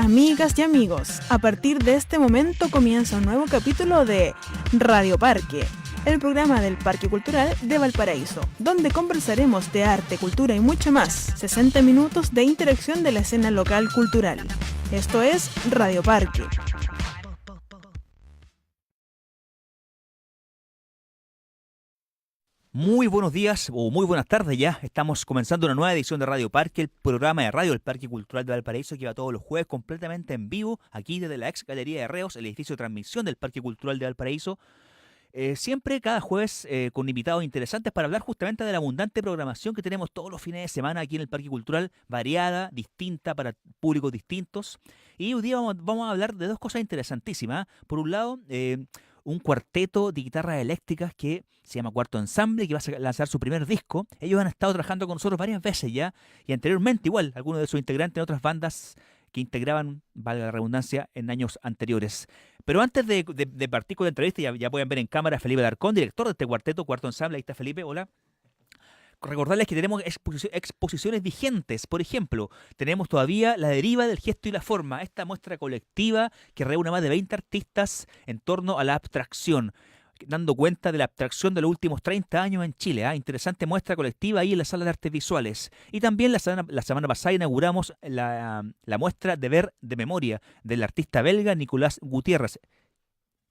Amigas y amigos, a partir de este momento comienza un nuevo capítulo de Radio Parque, el programa del Parque Cultural de Valparaíso, donde conversaremos de arte, cultura y mucho más. 60 minutos de interacción de la escena local cultural. Esto es Radio Parque. Muy buenos días o muy buenas tardes ya. Estamos comenzando una nueva edición de Radio Parque, el programa de radio del Parque Cultural de Valparaíso que va todos los jueves completamente en vivo, aquí desde la ex Galería de Reos, el edificio de transmisión del Parque Cultural de Valparaíso. Siempre cada jueves con invitados interesantes para hablar justamente de la abundante programación que tenemos todos los fines de semana aquí en el Parque Cultural, variada, distinta para públicos distintos. Y hoy día vamos a hablar de dos cosas interesantísimas. Por un lado, un cuarteto de guitarras eléctricas que se llama Cuarto Ensamble, que va a lanzar su primer disco. Ellos han estado trabajando con nosotros varias veces ya, y anteriormente igual, algunos de sus integrantes en otras bandas que integraban, valga la redundancia, en años anteriores. Pero antes de partir con la entrevista, ya pueden ver en cámara a Felipe Alarcón, director de este cuarteto, Cuarto Ensamble. Ahí está Felipe, hola. Recordarles que tenemos exposiciones vigentes. Por ejemplo, tenemos todavía La Deriva del Gesto y la Forma, esta muestra colectiva que reúne a más de 20 artistas en torno a la abstracción, dando cuenta de la abstracción de los últimos 30 años en Chile. Interesante muestra colectiva ahí en la Sala de Artes Visuales. Y también la semana pasada inauguramos la muestra de ver de memoria del artista belga Nicolás Gutiérrez.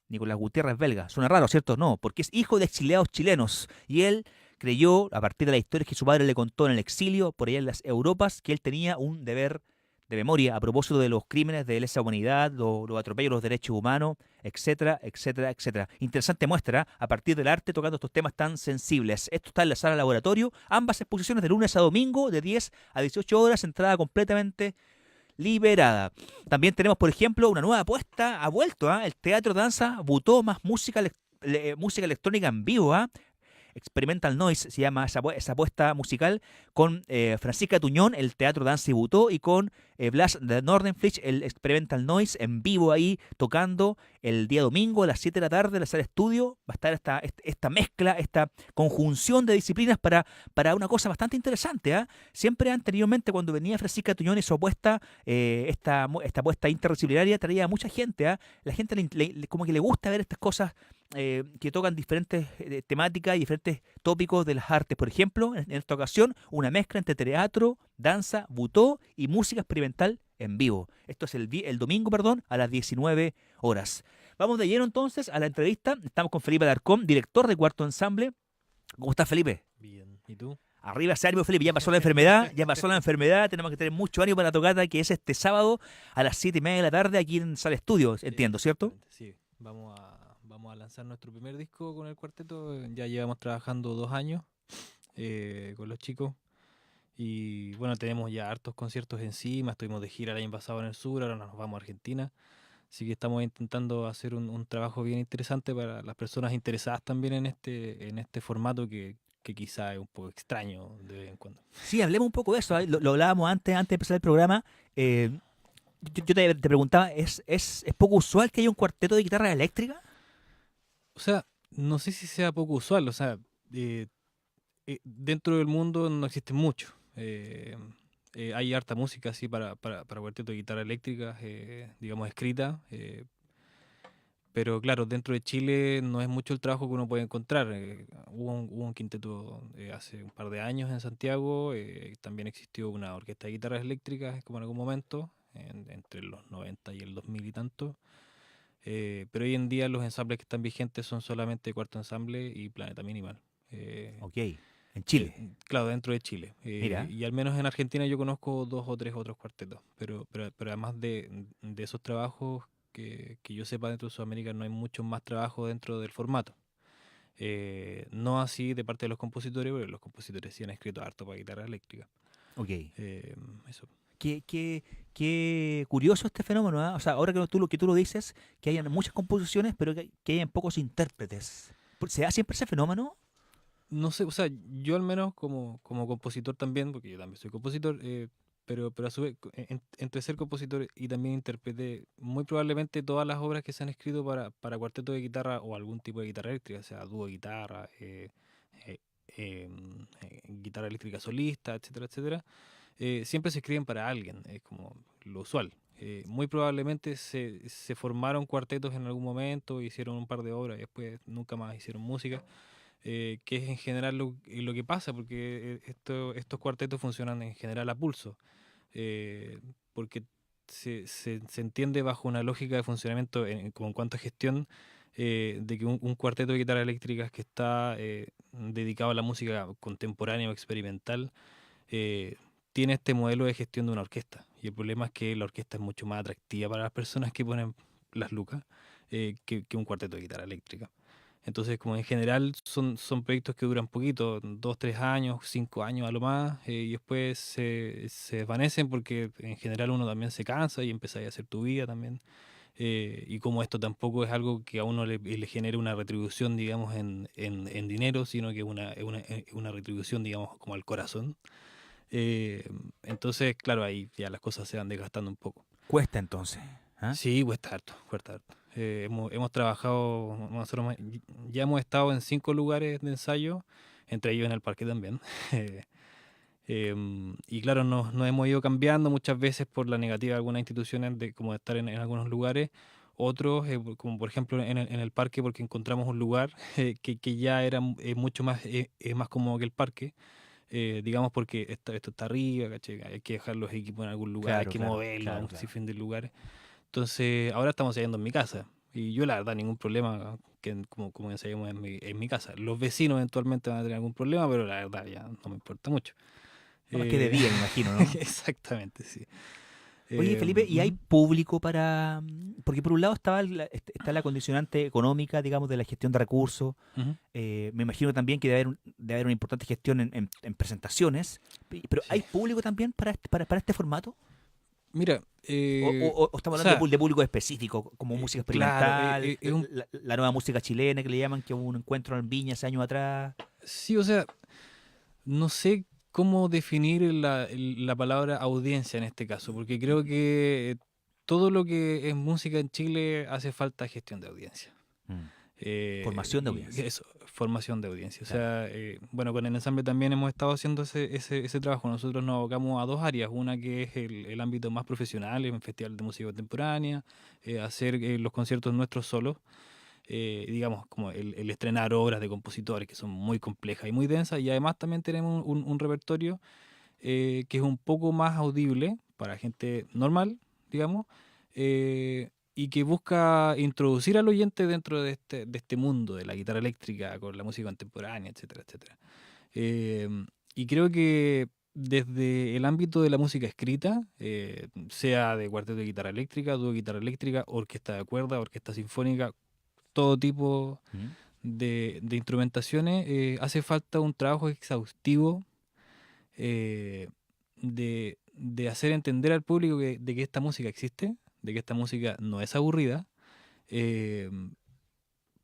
Nicolás Gutiérrez belga. Suena raro, ¿cierto? No, porque es hijo de exiliados chilenos. Y él creyó, a partir de las historias que su padre le contó en el exilio, por allá en las Europas, que él tenía un deber de memoria a propósito de los crímenes de lesa humanidad, los atropellos a los derechos humanos, etcétera, etcétera, etcétera. Interesante muestra a partir del arte tocando estos temas tan sensibles. Esto está en la sala laboratorio, ambas exposiciones de lunes a domingo, de 10 a 18 horas, entrada completamente liberada. También tenemos, por ejemplo, una nueva apuesta, ha vuelto, el Teatro Danza Butó más música, música electrónica en vivo, Experimental Noise se llama esa apuesta musical, con Francisca Tuñón, el Teatro Danza y Butó, y con Blas de Nordenflich, el Experimental Noise, en vivo ahí, tocando el día domingo a las 7 de la tarde en la sala de estudio. Va a estar esta mezcla, esta conjunción de disciplinas para una cosa bastante interesante. Siempre anteriormente, cuando venía Francisca Tuñón y su apuesta, esta apuesta interdisciplinaria traía a mucha gente. La gente como que le gusta ver estas cosas que tocan diferentes temáticas y diferentes tópicos de las artes. Por ejemplo, en esta ocasión, una mezcla entre teatro, danza, butó y música experimental en vivo. Esto es el domingo, perdón, a las 19 horas. Vamos de lleno entonces a la entrevista. Estamos con Felipe Alarcón, director de Cuarto Ensamble. ¿Cómo estás, Felipe? Bien, ¿y tú? Arriba ese ánimo, Felipe. Ya pasó la enfermedad. Tenemos que tener mucho ánimo para la tocata, que es este sábado a las 7:30 de la tarde aquí en Sala Estudios, entiendo, ¿cierto? Sí, vamos a lanzar nuestro primer disco con el cuarteto. Ya llevamos trabajando 2 años con los chicos. Y bueno, tenemos ya hartos conciertos encima. Estuvimos de gira el año pasado en el sur, ahora nos vamos a Argentina. Así que estamos intentando hacer un trabajo bien interesante para las personas interesadas también en este formato que quizá es un poco extraño de vez en cuando. Sí, hablemos un poco de eso. Lo hablábamos antes de empezar el programa. Yo te preguntaba, ¿es poco usual que haya un cuarteto de guitarra eléctrica? O sea, no sé si sea poco usual, o sea, dentro del mundo no existe mucho. Hay harta música así para cuarteto de guitarra eléctrica, digamos, escrita. Pero claro, dentro de Chile no es mucho el trabajo que uno puede encontrar. Hubo un quinteto hace un par de años en Santiago. También existió una orquesta de guitarras eléctricas como en algún momento, entre los 90 y el 2000 y tanto. Pero hoy en día los ensambles que están vigentes son solamente Cuarto Ensamble y Planeta Minimal. Ok, en Chile. Claro, dentro de Chile. Mira, Y al menos en Argentina yo conozco 2 o 3 otros cuartetos. Pero además de esos trabajos, que yo sepa, dentro de Sudamérica no hay mucho más trabajo dentro del formato. No así de parte de los compositores, porque los compositores sí han escrito harto para guitarra eléctrica. ok. Eso. Qué curioso este fenómeno, O sea, ahora que tú lo dices, que hayan muchas composiciones, pero que hayan pocos intérpretes. ¿Se da siempre ese fenómeno? No sé, o sea, yo al menos como compositor también, porque yo también soy compositor, pero a su vez, entre ser compositor y también intérprete, muy probablemente todas las obras que se han escrito para cuarteto de guitarra o algún tipo de guitarra eléctrica, o sea, dúo de guitarra, eh, guitarra eléctrica solista, etcétera, etcétera, siempre se escriben para alguien, es como lo usual. Muy probablemente se formaron cuartetos en algún momento, hicieron un par de obras y después nunca más hicieron música, que es en general lo que pasa, porque estos cuartetos funcionan en general a pulso, porque se entiende bajo una lógica de funcionamiento como en cuanto a gestión, de que un cuarteto de guitarras eléctricas que está dedicado a la música contemporánea o experimental, eh, tiene este modelo de gestión de una orquesta. Y el problema es que la orquesta es mucho más atractiva para las personas que ponen las lucas, que un cuarteto de guitarra eléctrica. Entonces, como en general son proyectos que duran poquito, 2, 3 años, 5 años a lo más, y después se desvanecen porque en general uno también se cansa y empieza a hacer tu vida también. Y como esto tampoco es algo que a uno le genere una retribución, digamos, en dinero, sino que una retribución, digamos, como al corazón. Eh, entonces, claro, ahí ya las cosas se van desgastando un poco. Cuesta entonces. ¿Ah? Sí, cuesta harto, cuesta harto. Hemos trabajado, nosotros ya hemos estado en 5 lugares de ensayo, entre ellos en el parque también. Y claro, nos hemos ido cambiando muchas veces por la negativa de algunas instituciones de como de estar en algunos lugares, otros, como por ejemplo en el parque, porque encontramos un lugar que ya era mucho más, más cómodo que el parque, digamos porque esto está arriba, ¿cachai? Hay que dejar los equipos en algún lugar, hay Claro, que claro, moverlos a claro, un claro. sinfín de lugares. Entonces, ahora estamos ensayando en mi casa. Y yo, la verdad, ningún problema que como ensayemos en mi casa. Los vecinos eventualmente van a tener algún problema, pero la verdad ya no me importa mucho. No más que de Eh, día, me imagino, ¿no? exactamente, sí. Oye, Felipe, ¿y hay Ujú, público para...? Porque por un lado está la condicionante económica, digamos, de la gestión de recursos. ujú, Me imagino también que debe haber una importante gestión en presentaciones. Pero ¿hay sí. público también para este formato? Mira, ¿O o estamos hablando sea, de público específico, como música claro, experimental, es un, la nueva música chilena que le llaman, que hubo un encuentro en Viña hace años atrás? sí, o sea, no sé cómo definir la palabra audiencia en este caso, porque creo que todo lo que es música en Chile hace falta gestión de audiencia. Mm. Formación de Y audiencia, eso, formación de audiencia. O claro. sea, bueno, con el ensamble también hemos estado haciendo ese trabajo. Nosotros nos abocamos a 2 áreas. Una que es el ámbito más profesional, en festival de música contemporánea, hacer los conciertos nuestros solos, digamos, como el estrenar obras de compositores que son muy complejas y muy densas. Y además también tenemos un repertorio que es un poco más audible para gente normal, digamos, y que busca introducir al oyente dentro de este mundo de la guitarra eléctrica con la música contemporánea, etcétera, etcétera. Eh, y creo que desde el ámbito de la música escrita, sea de cuarteto de guitarra eléctrica, dúo de guitarra eléctrica, orquesta de cuerda, orquesta sinfónica, todo tipo Mm. de instrumentaciones, hace falta un trabajo exhaustivo, eh, de hacer entender al público de que esta música existe, de que esta música no es aburrida, eh,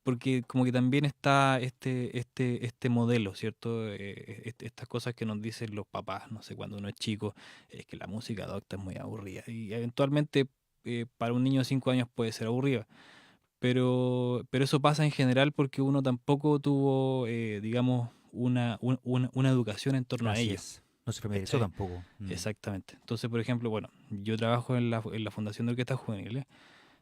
porque como que también está este modelo, ¿cierto? Estas cosas que nos dicen los papás, no sé, cuando uno es chico, es que la música adulta es muy aburrida. Y eventualmente para un niño de 5 años puede ser aburrida, pero eso pasa en general porque uno tampoco tuvo, digamos, una educación en torno a Así ello. es. No se familiarizó ¿Cachai? tampoco. Mm. Exactamente. Entonces, por ejemplo, bueno, yo trabajo en la Fundación de Orquestas Juveniles.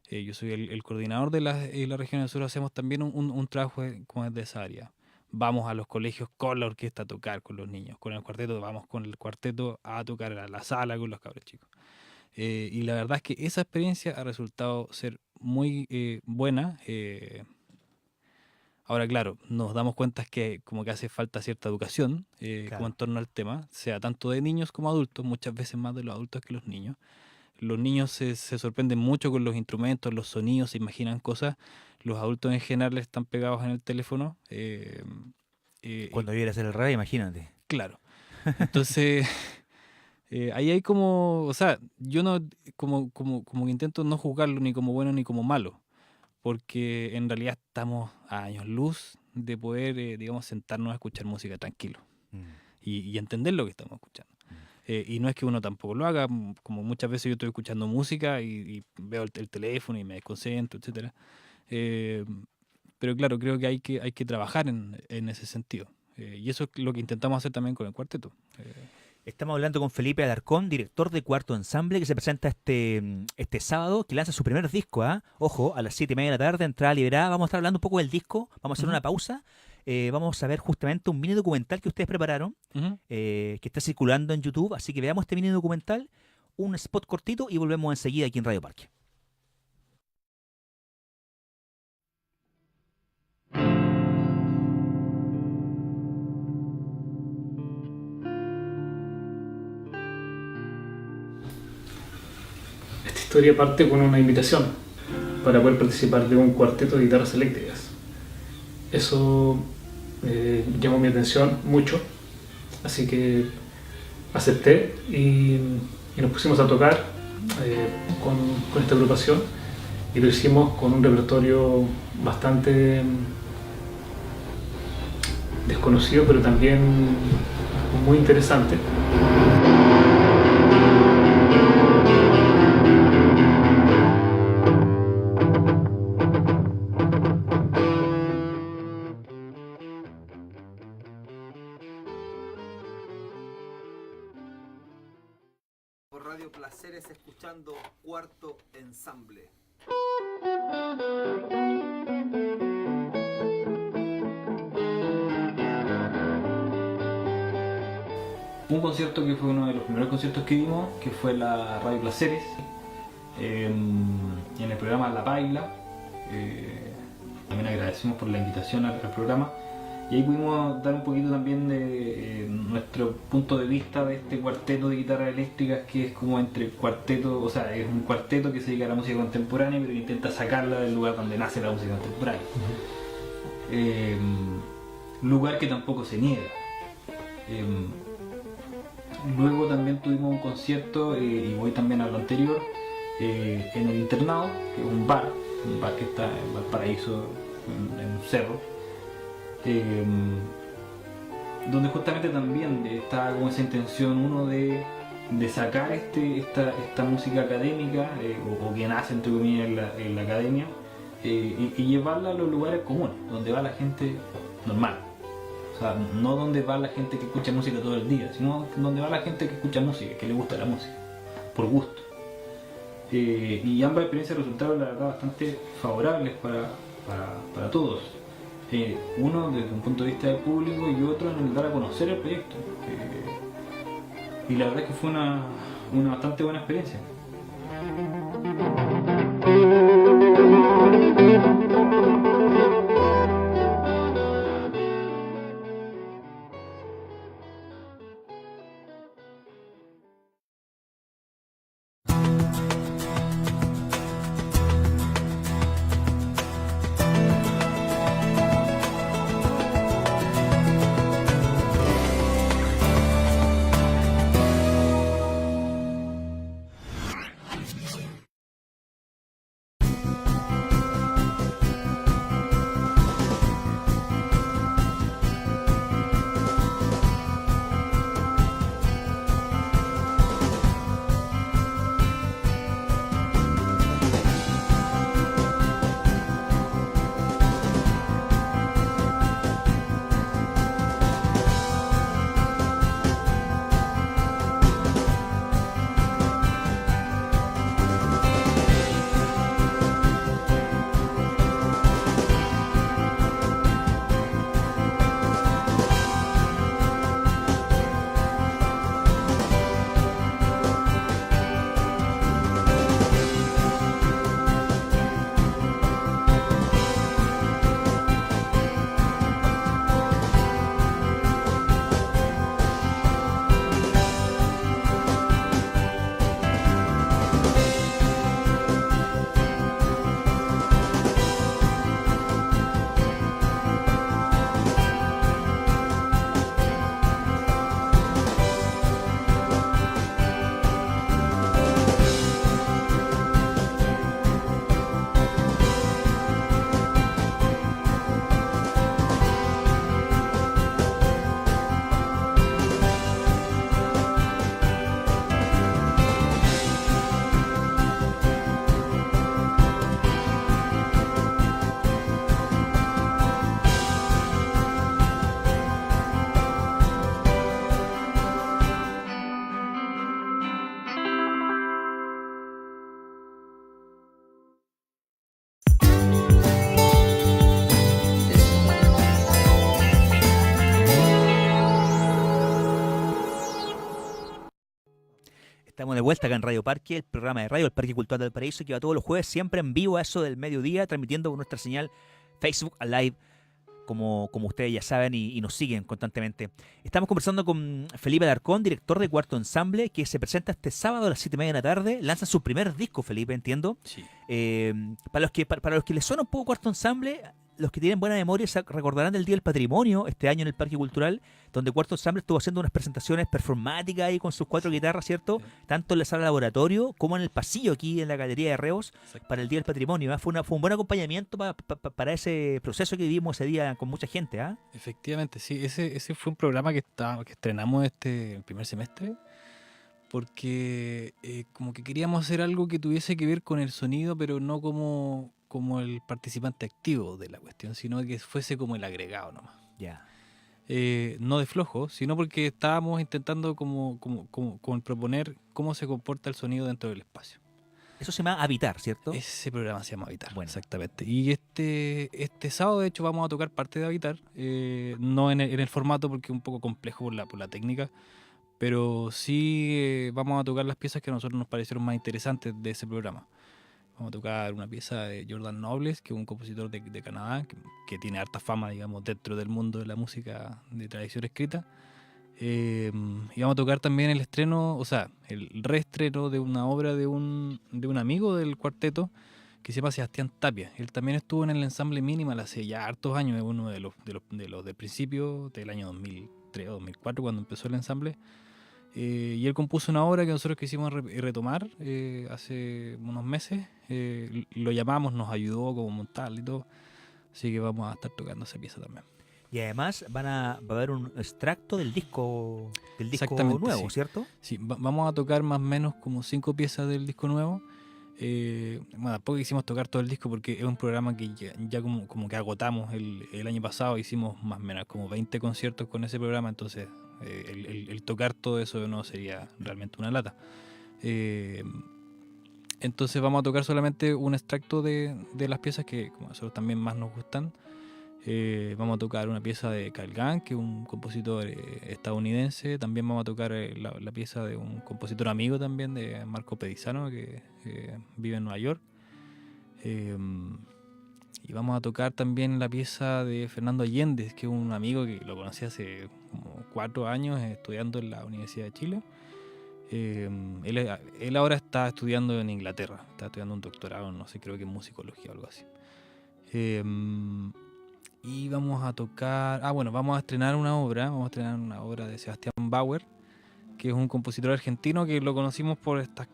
Yo soy el coordinador de la región del sur. Hacemos también un trabajo como es de esa área. Vamos a los colegios con la orquesta a tocar con los niños. Con el cuarteto, vamos con el cuarteto a tocar a la sala con los cabros chicos. Y la verdad es que esa experiencia ha resultado ser muy buena. Ahora, claro, nos damos cuenta que como que hace falta cierta educación como en Claro. torno al tema, sea tanto de niños como adultos, muchas veces más de los adultos que los niños. Los niños se sorprenden mucho con los instrumentos, los sonidos, se imaginan cosas. Los adultos en general están pegados en el teléfono. Y Cuando viera hacer el rey, imagínate. claro. Entonces, ahí hay como, o sea, yo no, como que intento no juzgarlo ni como bueno ni como malo, porque en realidad estamos a años luz de poder, digamos, sentarnos a escuchar música tranquilo Mm, y entender lo que estamos escuchando. mm. Y no es que uno tampoco lo haga, como muchas veces yo estoy escuchando música y veo el teléfono y me desconcentro, etcétera. Eh, pero claro, creo que hay que trabajar en ese sentido. Y eso es lo que intentamos hacer también con el cuarteto. Estamos hablando con Felipe Alarcón, director de Cuarto Ensamble, que se presenta este sábado, que lanza su primer disco, ¿ah? Ojo, a las 7:30 de la tarde, entrada liberada. Vamos a estar hablando un poco del disco, vamos a hacer una pausa. Vamos a ver justamente un mini documental que ustedes prepararon, que está circulando en YouTube, así que veamos este mini documental, un spot cortito y volvemos enseguida aquí en Radio Parque. Esta historia parte con una invitación para poder participar de un cuarteto de guitarras eléctricas. Eso llamó mi atención mucho, así que acepté y nos pusimos a tocar con esta agrupación, y lo hicimos con un repertorio bastante desconocido, pero también muy interesante. Radio Placeres, escuchando Cuarto Ensamble. Un concierto que fue uno de los primeros conciertos que dimos, que fue la Radio Placeres, en el programa La Paila. También agradecemos por la invitación al programa. Y ahí pudimos dar un poquito también de nuestro punto de vista de este cuarteto de guitarras eléctricas, que es como entre cuarteto, o sea, es un cuarteto que se dedica a la música contemporánea, pero que intenta sacarla del lugar donde nace la música contemporánea. Lugar que tampoco se niega. Luego también tuvimos un concierto, y voy también a lo anterior, en el Internado, que es un bar que está en Valparaíso, en un cerro. Donde justamente también estaba con esa intención uno de sacar esta música académica, o que nace entre comillas en la academia, y llevarla a los lugares comunes, donde va la gente normal. O sea, no donde va la gente que escucha música todo el día, sino donde va la gente que escucha música, que le gusta la música, por gusto. Y ambas experiencias resultaron, la verdad, bastante favorables para todos. Uno desde un punto de vista del público y otro en el dar a conocer el proyecto. Y la verdad es que fue una bastante buena experiencia. Estamos de vuelta acá en Radio Parque, el programa de radio del Parque Cultural del Paraíso, que va todos los jueves, siempre en vivo a eso del mediodía, transmitiendo por nuestra señal Facebook Live, como ustedes ya saben y nos siguen constantemente. Estamos conversando con Felipe Alarcón, director de Cuarto Ensamble, que se presenta este sábado a las 7:30 de la tarde. Lanza su primer disco, Felipe, entiendo. Sí. Para los que les suena un poco Cuarto Ensamble, los que tienen buena memoria se recordarán del Día del Patrimonio este año en el Parque Cultural, donde Cuarto Ensamble estuvo haciendo unas presentaciones performáticas ahí con sus 4 guitarras, ¿cierto? Sí. Tanto en la sala de laboratorio como en el pasillo aquí en la Galería de Reos para el Día del Patrimonio. Fue un buen acompañamiento para ese proceso que vivimos ese día con mucha gente. Efectivamente, sí. Ese fue un programa que estrenamos el primer semestre, porque como que queríamos hacer algo que tuviese que ver con el sonido, pero no como el participante activo de la cuestión, sino que fuese como el agregado nomás. Ya. No de flojo, sino porque estábamos intentando como el proponer cómo se comporta el sonido dentro del espacio. Eso se llama Habitar, ¿cierto? Ese programa se llama Habitar, Bueno. exactamente. Y este sábado, de hecho, vamos a tocar parte de Habitar, no en el formato porque es un poco complejo por la técnica, pero sí vamos a tocar las piezas que a nosotros nos parecieron más interesantes de ese programa. Vamos a tocar una pieza de Jordan Nobles, que es un compositor de Canadá, que tiene harta fama, digamos, dentro del mundo de la música de tradición escrita. Y vamos a tocar también el estreno, o sea, el reestreno de una obra de un amigo del cuarteto que se llama Sebastián Tapia. Él también estuvo en el ensamble Minimal hace ya hartos años, es uno de los del principio del año 2003 o 2004 cuando empezó el ensamble. Y él compuso una obra que nosotros quisimos retomar hace unos meses. Lo llamamos, nos ayudó como montarla y todo. Así que vamos a estar tocando esa pieza también. Y además va a haber un extracto del disco nuevo, sí. ¿Cierto? Sí, vamos a tocar más o menos como 5 piezas del disco nuevo. Bueno, tampoco quisimos tocar todo el disco porque es un programa que ya como que agotamos el año pasado. Hicimos más o menos como 20 conciertos con ese programa, entonces el tocar todo eso no sería realmente una lata. Entonces vamos a tocar solamente un extracto de las piezas que como a nosotros también más nos gustan. Vamos a tocar una pieza de Kyle Gang, que es un compositor estadounidense. También vamos a tocar la pieza de un compositor amigo también, de Marco Pedizano, que vive en Nueva York. Y vamos a tocar también la pieza de Fernando Allende, que es un amigo que lo conocí hace como 4 años estudiando en la Universidad de Chile. Él ahora está estudiando en Inglaterra, está estudiando un doctorado, no sé, creo que en musicología o algo así. Y vamos a tocar... vamos a estrenar una obra de Sebastián Bauer, que es un compositor argentino que lo conocimos por estas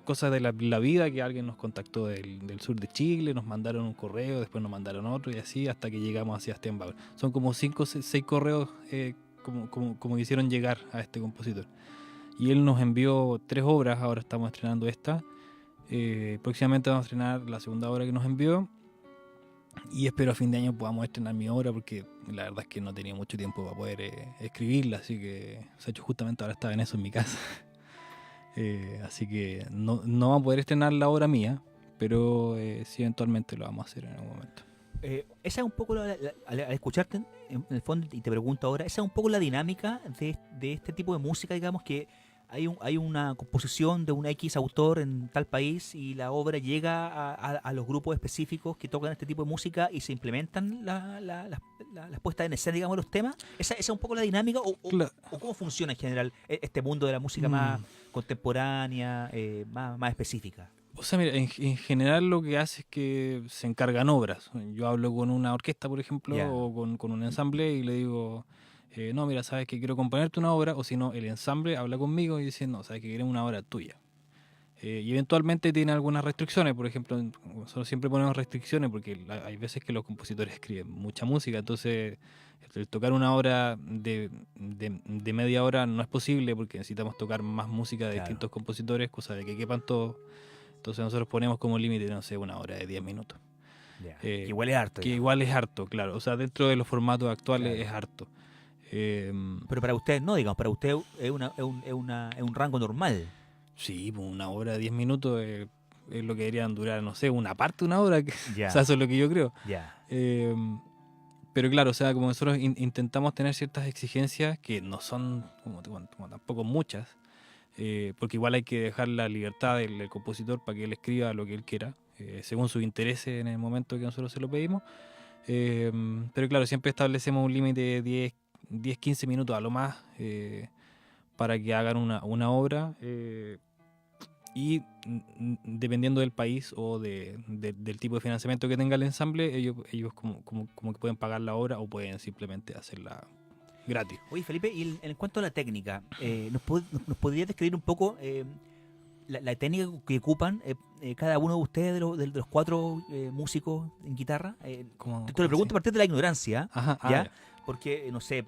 cosas de la vida, que alguien nos contactó del sur de Chile, nos mandaron un correo, después nos mandaron otro y así hasta que llegamos a Sebastián Bauer. Son como 5 o 6 correos como que hicieron llegar a este compositor. Y él nos envió 3 obras, ahora estamos estrenando esta. Próximamente vamos a estrenar la segunda obra que nos envió. Y espero a fin de año podamos estrenar mi obra, porque la verdad es que no tenía mucho tiempo para poder escribirla, así que justamente ahora estaba en eso en mi casa. Así que no vamos a poder estrenar la obra mía, pero sí eventualmente lo vamos a hacer en algún momento. Esa es un poco, al escucharte en el fondo, y te pregunto ahora, esa es un poco la dinámica de este tipo de música, digamos, que hay una composición de un X autor en tal país y la obra llega a los grupos específicos que tocan este tipo de música y se implementan las puestas en escena, digamos, los temas. ¿Esa es un poco la dinámica o cómo funciona en general este mundo de la música más contemporánea, más específica? O sea, mira, en general lo que hace es que se encargan obras. Yo hablo con una orquesta, por ejemplo, o con un ensamble y le digo... no, mira, sabes que quiero componerte una obra, o si no, el ensamble habla conmigo y dice, no, sabes que queremos una obra tuya. Y eventualmente tiene algunas restricciones, por ejemplo, nosotros siempre ponemos restricciones porque hay veces que los compositores escriben mucha música, entonces el tocar una obra de media hora no es posible porque necesitamos tocar más música de distintos compositores, cosa de que quepan todos. Entonces nosotros ponemos como límite, no sé, una hora de 10 minutos. Igual es harto. Que igual es harto, claro. O sea, dentro de los formatos actuales es harto. Pero para usted no, digamos, para usted es un rango normal. Sí, una hora de 10 minutos es lo que deberían durar, no sé, una parte de una hora. O sea, eso es lo que yo creo. Pero claro, o sea, como nosotros intentamos tener ciertas exigencias que no son como tampoco muchas, porque igual hay que dejar la libertad del compositor para que él escriba lo que él quiera, según sus intereses en el momento que nosotros se lo pedimos. Pero claro, siempre establecemos un límite de 10-15 minutos a lo más, para que hagan una obra, y dependiendo del país o del tipo de financiamiento que tenga el ensamble, ellos como que pueden pagar la obra o pueden simplemente hacerla gratis. Oye, Felipe, y en cuanto a la técnica, ¿nos podrías describir un poco la técnica que ocupan cada uno de ustedes, de los 4 músicos en guitarra? Te lo pregunto a partir de la ignorancia, Ajá, ¿ya? Porque, no sé,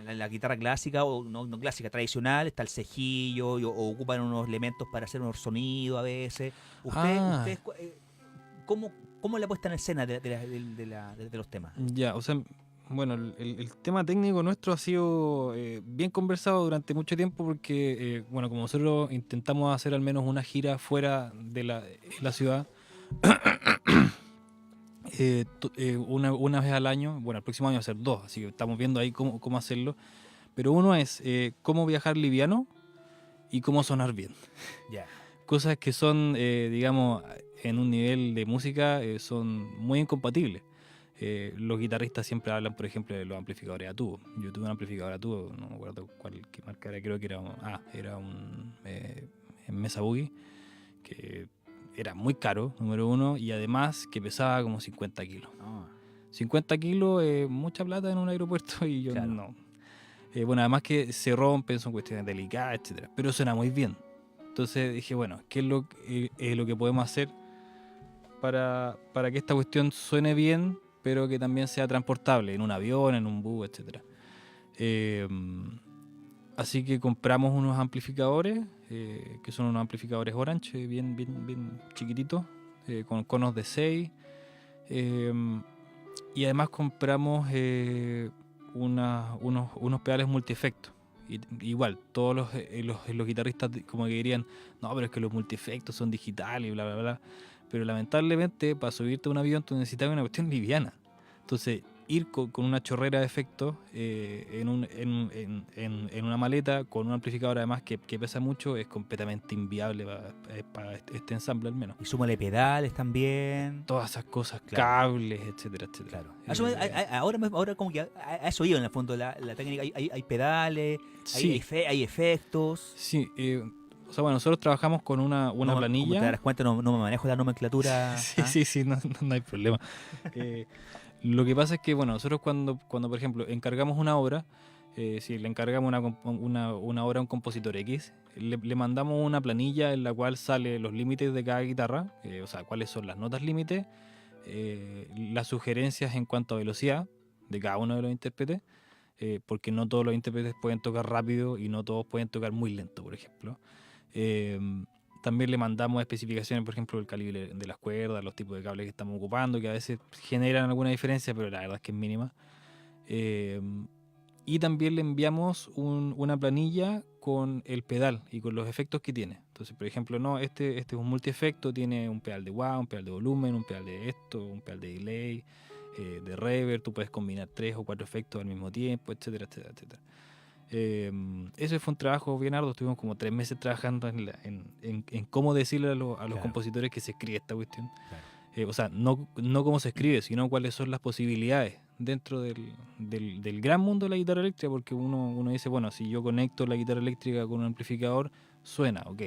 la guitarra clásica o no clásica, tradicional, está el cejillo o ocupan unos elementos para hacer unos sonidos a veces. ¿Ustedes cómo es la puesta en escena de los temas? Ya, o sea, bueno, el tema técnico nuestro ha sido bien conversado durante mucho tiempo porque, bueno, como nosotros intentamos hacer al menos una gira fuera de la ciudad, una vez al año, bueno, el próximo año va a ser 2, así que estamos viendo ahí cómo hacerlo, pero uno es cómo viajar liviano y cómo sonar bien. Ya. Cosas que son, digamos, en un nivel de música son muy incompatibles. Los guitarristas siempre hablan, por ejemplo, de los amplificadores a tubo. Yo tuve un amplificador a tubo, no me acuerdo qué marca era, creo que era un Mesa Boogie, que era muy caro, número uno, y además que pesaba como 50 kilos. 50 kilos es mucha plata en un aeropuerto y yo no. Bueno, además que se rompen, son cuestiones delicadas, etcétera, pero suena muy bien. Entonces dije, bueno, ¿qué es lo que podemos hacer para que esta cuestión suene bien, pero que también sea transportable en un avión, en un bus, etcétera? Así que compramos unos amplificadores, que son unos amplificadores Orange, bien chiquititos, con conos de 6. Y además compramos unos pedales multiefectos. Igual, todos los guitarristas como que dirían, no, pero es que los multiefectos son digitales y bla, bla, bla. Pero lamentablemente, para subirte a un avión, tú necesitas una cuestión liviana. Entonces, ir con una chorrera de efectos en una maleta, con un amplificador además que pesa mucho, es completamente inviable para este ensamble al menos. Y súmale pedales también. Todas esas cosas, Claro. cables, etcétera, etcétera. Claro. Ahora como que a eso iba en el fondo la técnica. Hay pedales, Sí. hay efectos. Sí, o sea, bueno, nosotros trabajamos con una planilla. Como te darás cuenta, no me manejo la nomenclatura. Sí, no hay problema. Lo que pasa es que, bueno, nosotros cuando por ejemplo, encargamos una obra, si le encargamos una obra a un compositor X, le mandamos una planilla en la cual sale los límites de cada guitarra, o sea, cuáles son las notas límites, las sugerencias en cuanto a velocidad de cada uno de los intérpretes, porque no todos los intérpretes pueden tocar rápido y no todos pueden tocar muy lento, por ejemplo. También le mandamos especificaciones, por ejemplo, del calibre de las cuerdas, los tipos de cables que estamos ocupando, que a veces generan alguna diferencia, pero la verdad es que es mínima. Y también le enviamos una planilla con el pedal y con los efectos que tiene. Entonces, por ejemplo, este es un multiefecto, tiene un pedal de wah, un pedal de volumen, un pedal de esto, un pedal de delay, de reverb, tú puedes combinar 3 o 4 efectos al mismo tiempo, etcétera, etcétera, etcétera. Ese fue un trabajo bien arduo, estuvimos como 3 meses trabajando en cómo decirle a los compositores que se escribe esta cuestión. Claro. O sea, no cómo se escribe, sino cuáles son las posibilidades dentro del gran mundo de la guitarra eléctrica, porque uno dice, bueno, si yo conecto la guitarra eléctrica con un amplificador, suena, ok.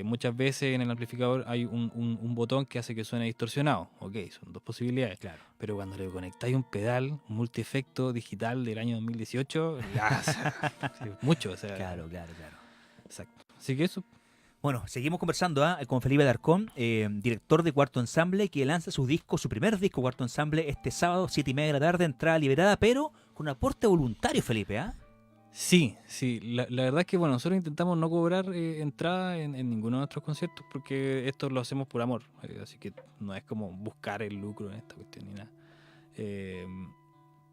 Muchas veces en el amplificador hay un botón que hace que suene distorsionado. Ok, son 2 posibilidades. Claro. Pero cuando le conectáis un pedal, un multiefecto digital del año 2018, mucho. O sea, Claro. Exacto. Así que eso. Bueno, seguimos conversando con Felipe Alarcón, director de Cuarto Ensamble, que lanza su primer disco Cuarto Ensamble, este sábado, 7:30 de la tarde, entrada liberada, pero con aporte voluntario, Felipe, ¿ah? Sí, la verdad es que bueno, nosotros intentamos no cobrar entrada en ninguno de nuestros conciertos porque esto lo hacemos por amor, así que no es como buscar el lucro en esta cuestión ni nada.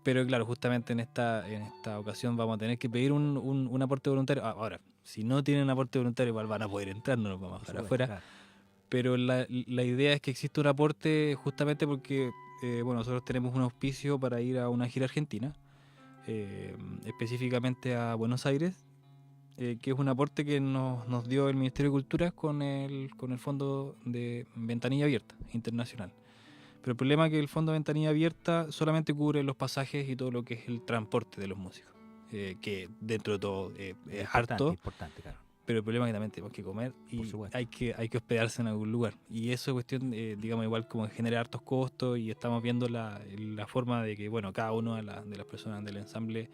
Pero claro, justamente en esta ocasión vamos a tener que pedir un aporte voluntario. Ahora, si no tienen aporte voluntario, igual van a poder entrar, no nos vamos a dejar afuera. Claro. Pero la idea es que exista un aporte justamente porque bueno, nosotros tenemos un auspicio para ir a una gira argentina. Específicamente a Buenos Aires, que es un aporte que nos dio el Ministerio de Cultura con el Fondo de Ventanilla Abierta Internacional. Pero el problema es que el Fondo de Ventanilla Abierta solamente cubre los pasajes y todo lo que es el transporte de los músicos, que dentro de todo es harto. Importante, claro. Pero el problema es que también tenemos que comer y hay que hospedarse en algún lugar. Y eso es cuestión, digamos, igual como genera hartos costos, y estamos viendo la forma de que, bueno, cada una de las personas del ensamble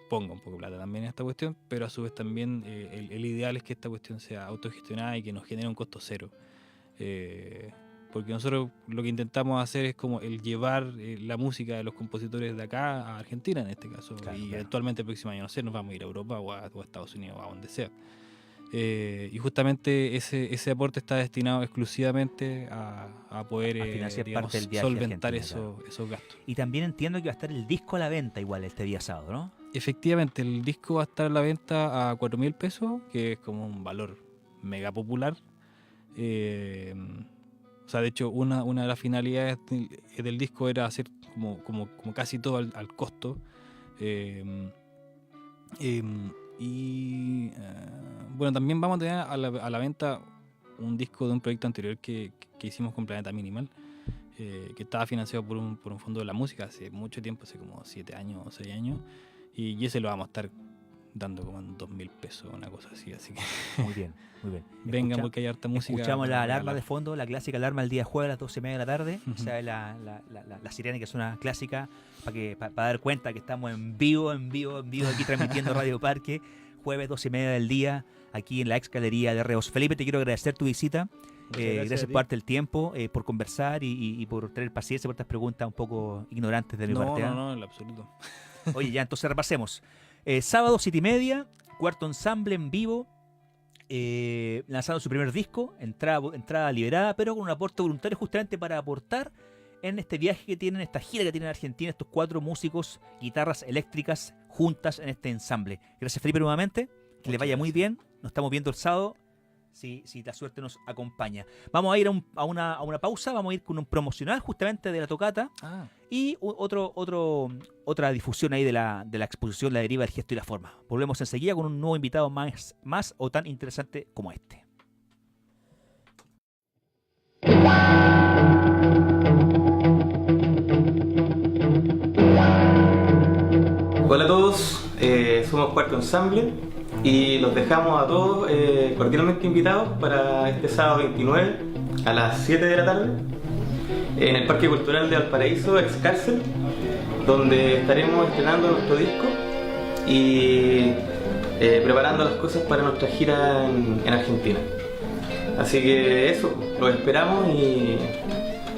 ponga un poco de plata también en esta cuestión, pero a su vez también el ideal es que esta cuestión sea autogestionada y que nos genere un costo cero. Porque nosotros lo que intentamos hacer es como el llevar la música de los compositores de acá a Argentina en este caso, claro, y eventualmente el próximo año, no sé, nos vamos a ir a Europa o a Estados Unidos o a donde sea. Y justamente ese aporte está destinado exclusivamente a poder digamos, parte del viaje solventar esos gastos. Y también entiendo que va a estar el disco a la venta igual este día sábado, ¿no? Efectivamente, el disco va a estar a la venta a 4.000 pesos, que es como un valor mega popular. O sea, de hecho, una de las finalidades del disco era hacer como casi todo al costo. Bueno, también vamos a tener a la venta un disco de un proyecto anterior que hicimos con Planeta Minimal, que estaba financiado por un fondo de la música hace mucho tiempo, hace como 7 años o 6 años, y ese lo vamos a estar dando como en 2.000 pesos, una cosa así que... Muy bien, muy bien. Vengan porque hay harta música. Escuchamos la alarma de fondo, la clásica alarma el día jueves a las 12:30 de la tarde. Uh-huh. O sea, la sirena, que es una clásica para dar cuenta que estamos en vivo aquí transmitiendo Radio Parque, jueves 12:30 del día, aquí en la ex galería de Reos. Felipe, te quiero agradecer tu visita. Gracias por darte el tiempo, por conversar y por tener paciencia por estas preguntas un poco ignorantes de mi parte. No, en lo absoluto. Oye, ya, entonces repasemos. Sábado 7:30, cuarto ensamble en vivo, lanzando su primer disco, entrada liberada, pero con un aporte voluntario justamente para aportar en este viaje que tienen, esta gira que tienen en Argentina, estos 4 músicos, guitarras eléctricas juntas en este ensamble. Gracias, Felipe, nuevamente, que le vaya muy bien, nos estamos viendo el sábado, si la suerte nos acompaña. Vamos a ir a una pausa, vamos a ir con un promocional justamente de la tocata y otra difusión ahí de la exposición La Deriva, el Gesto y la Forma. Volvemos enseguida con un nuevo invitado más o tan interesante como este. Hola a todos, somos Cuarto Ensamble y los dejamos a todos cordialmente invitados para este sábado 29 a las 7 de la tarde en el Parque Cultural de Valparaíso, ex cárcel, donde estaremos estrenando nuestro disco y preparando las cosas para nuestra gira en Argentina. Así que eso, los esperamos y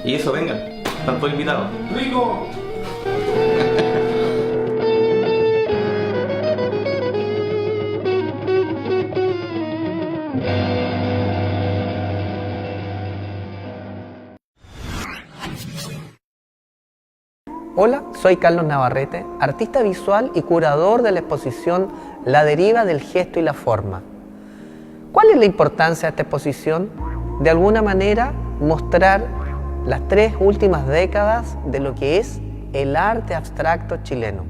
eso, vengan, están todos invitados. ¡Rico! Hola, soy Carlos Navarrete, artista visual y curador de la exposición La Deriva del Gesto y la Forma. ¿Cuál es la importancia de esta exposición? De alguna manera, mostrar las 3 últimas décadas de lo que es el arte abstracto chileno.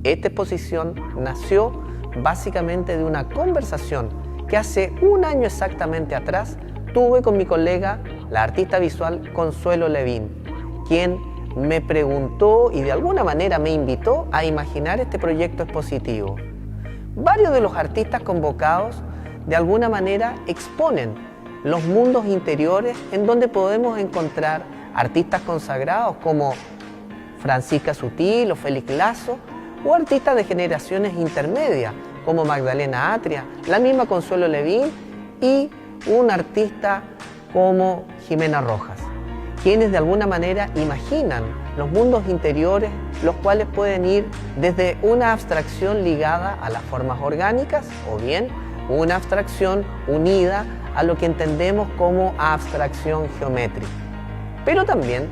Esta exposición nació básicamente de una conversación que hace un año exactamente atrás tuve con mi colega, la artista visual Consuelo Levín, quien me preguntó y de alguna manera me invitó a imaginar este proyecto expositivo. Varios de los artistas convocados de alguna manera exponen los mundos interiores en donde podemos encontrar artistas consagrados como Francisca Sutil o Félix Lazo, o artistas de generaciones intermedias como Magdalena Atria, la misma Consuelo Levín y un artista como Jimena Rojas, quienes de alguna manera imaginan los mundos interiores, los cuales pueden ir desde una abstracción ligada a las formas orgánicas o bien una abstracción unida a lo que entendemos como abstracción geométrica. Pero también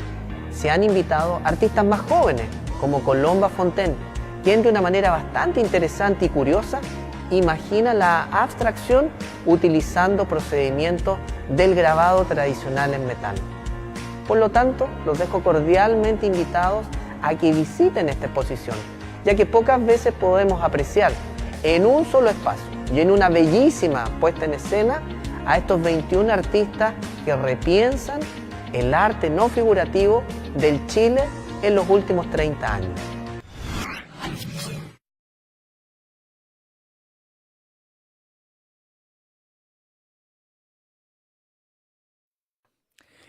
se han invitado artistas más jóvenes como Colomba Fontaine, quien de una manera bastante interesante y curiosa imagina la abstracción utilizando procedimientos del grabado tradicional en metal. Por lo tanto, los dejo cordialmente invitados a que visiten esta exposición, ya que pocas veces podemos apreciar en un solo espacio y en una bellísima puesta en escena a estos 21 artistas que repiensan el arte no figurativo del Chile en los últimos 30 años.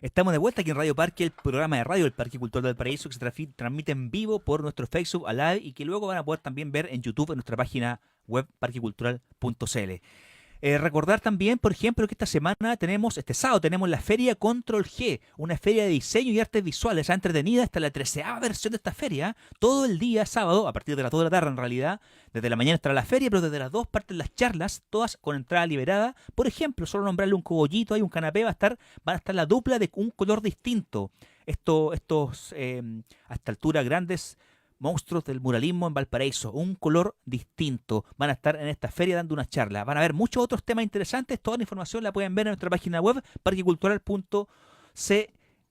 Estamos de vuelta aquí en Radio Parque, el programa de radio del Parque Cultural del Valparaíso que se transmite en vivo por nuestro Facebook Live y que luego van a poder también ver en YouTube en nuestra página web parquecultural.cl. Recordar también, por ejemplo, que esta semana este sábado tenemos la Feria Control G, una feria de diseño y artes visuales, entretenida, hasta la 13ª versión de esta feria, todo el día sábado, a partir de las 2 de la tarde en realidad, desde la mañana estará la feria, pero desde las 2 parten las charlas, todas con entrada liberada. Por ejemplo, solo nombrarle un cogollito, hay un canapé, van a estar la dupla de un color distinto. Estos, a esta altura, grandes monstruos del muralismo en Valparaíso, un color distinto. Van a estar en esta feria dando una charla. Van a haber muchos otros temas interesantes. Toda la información la pueden ver en nuestra página web, parquecultural.cl.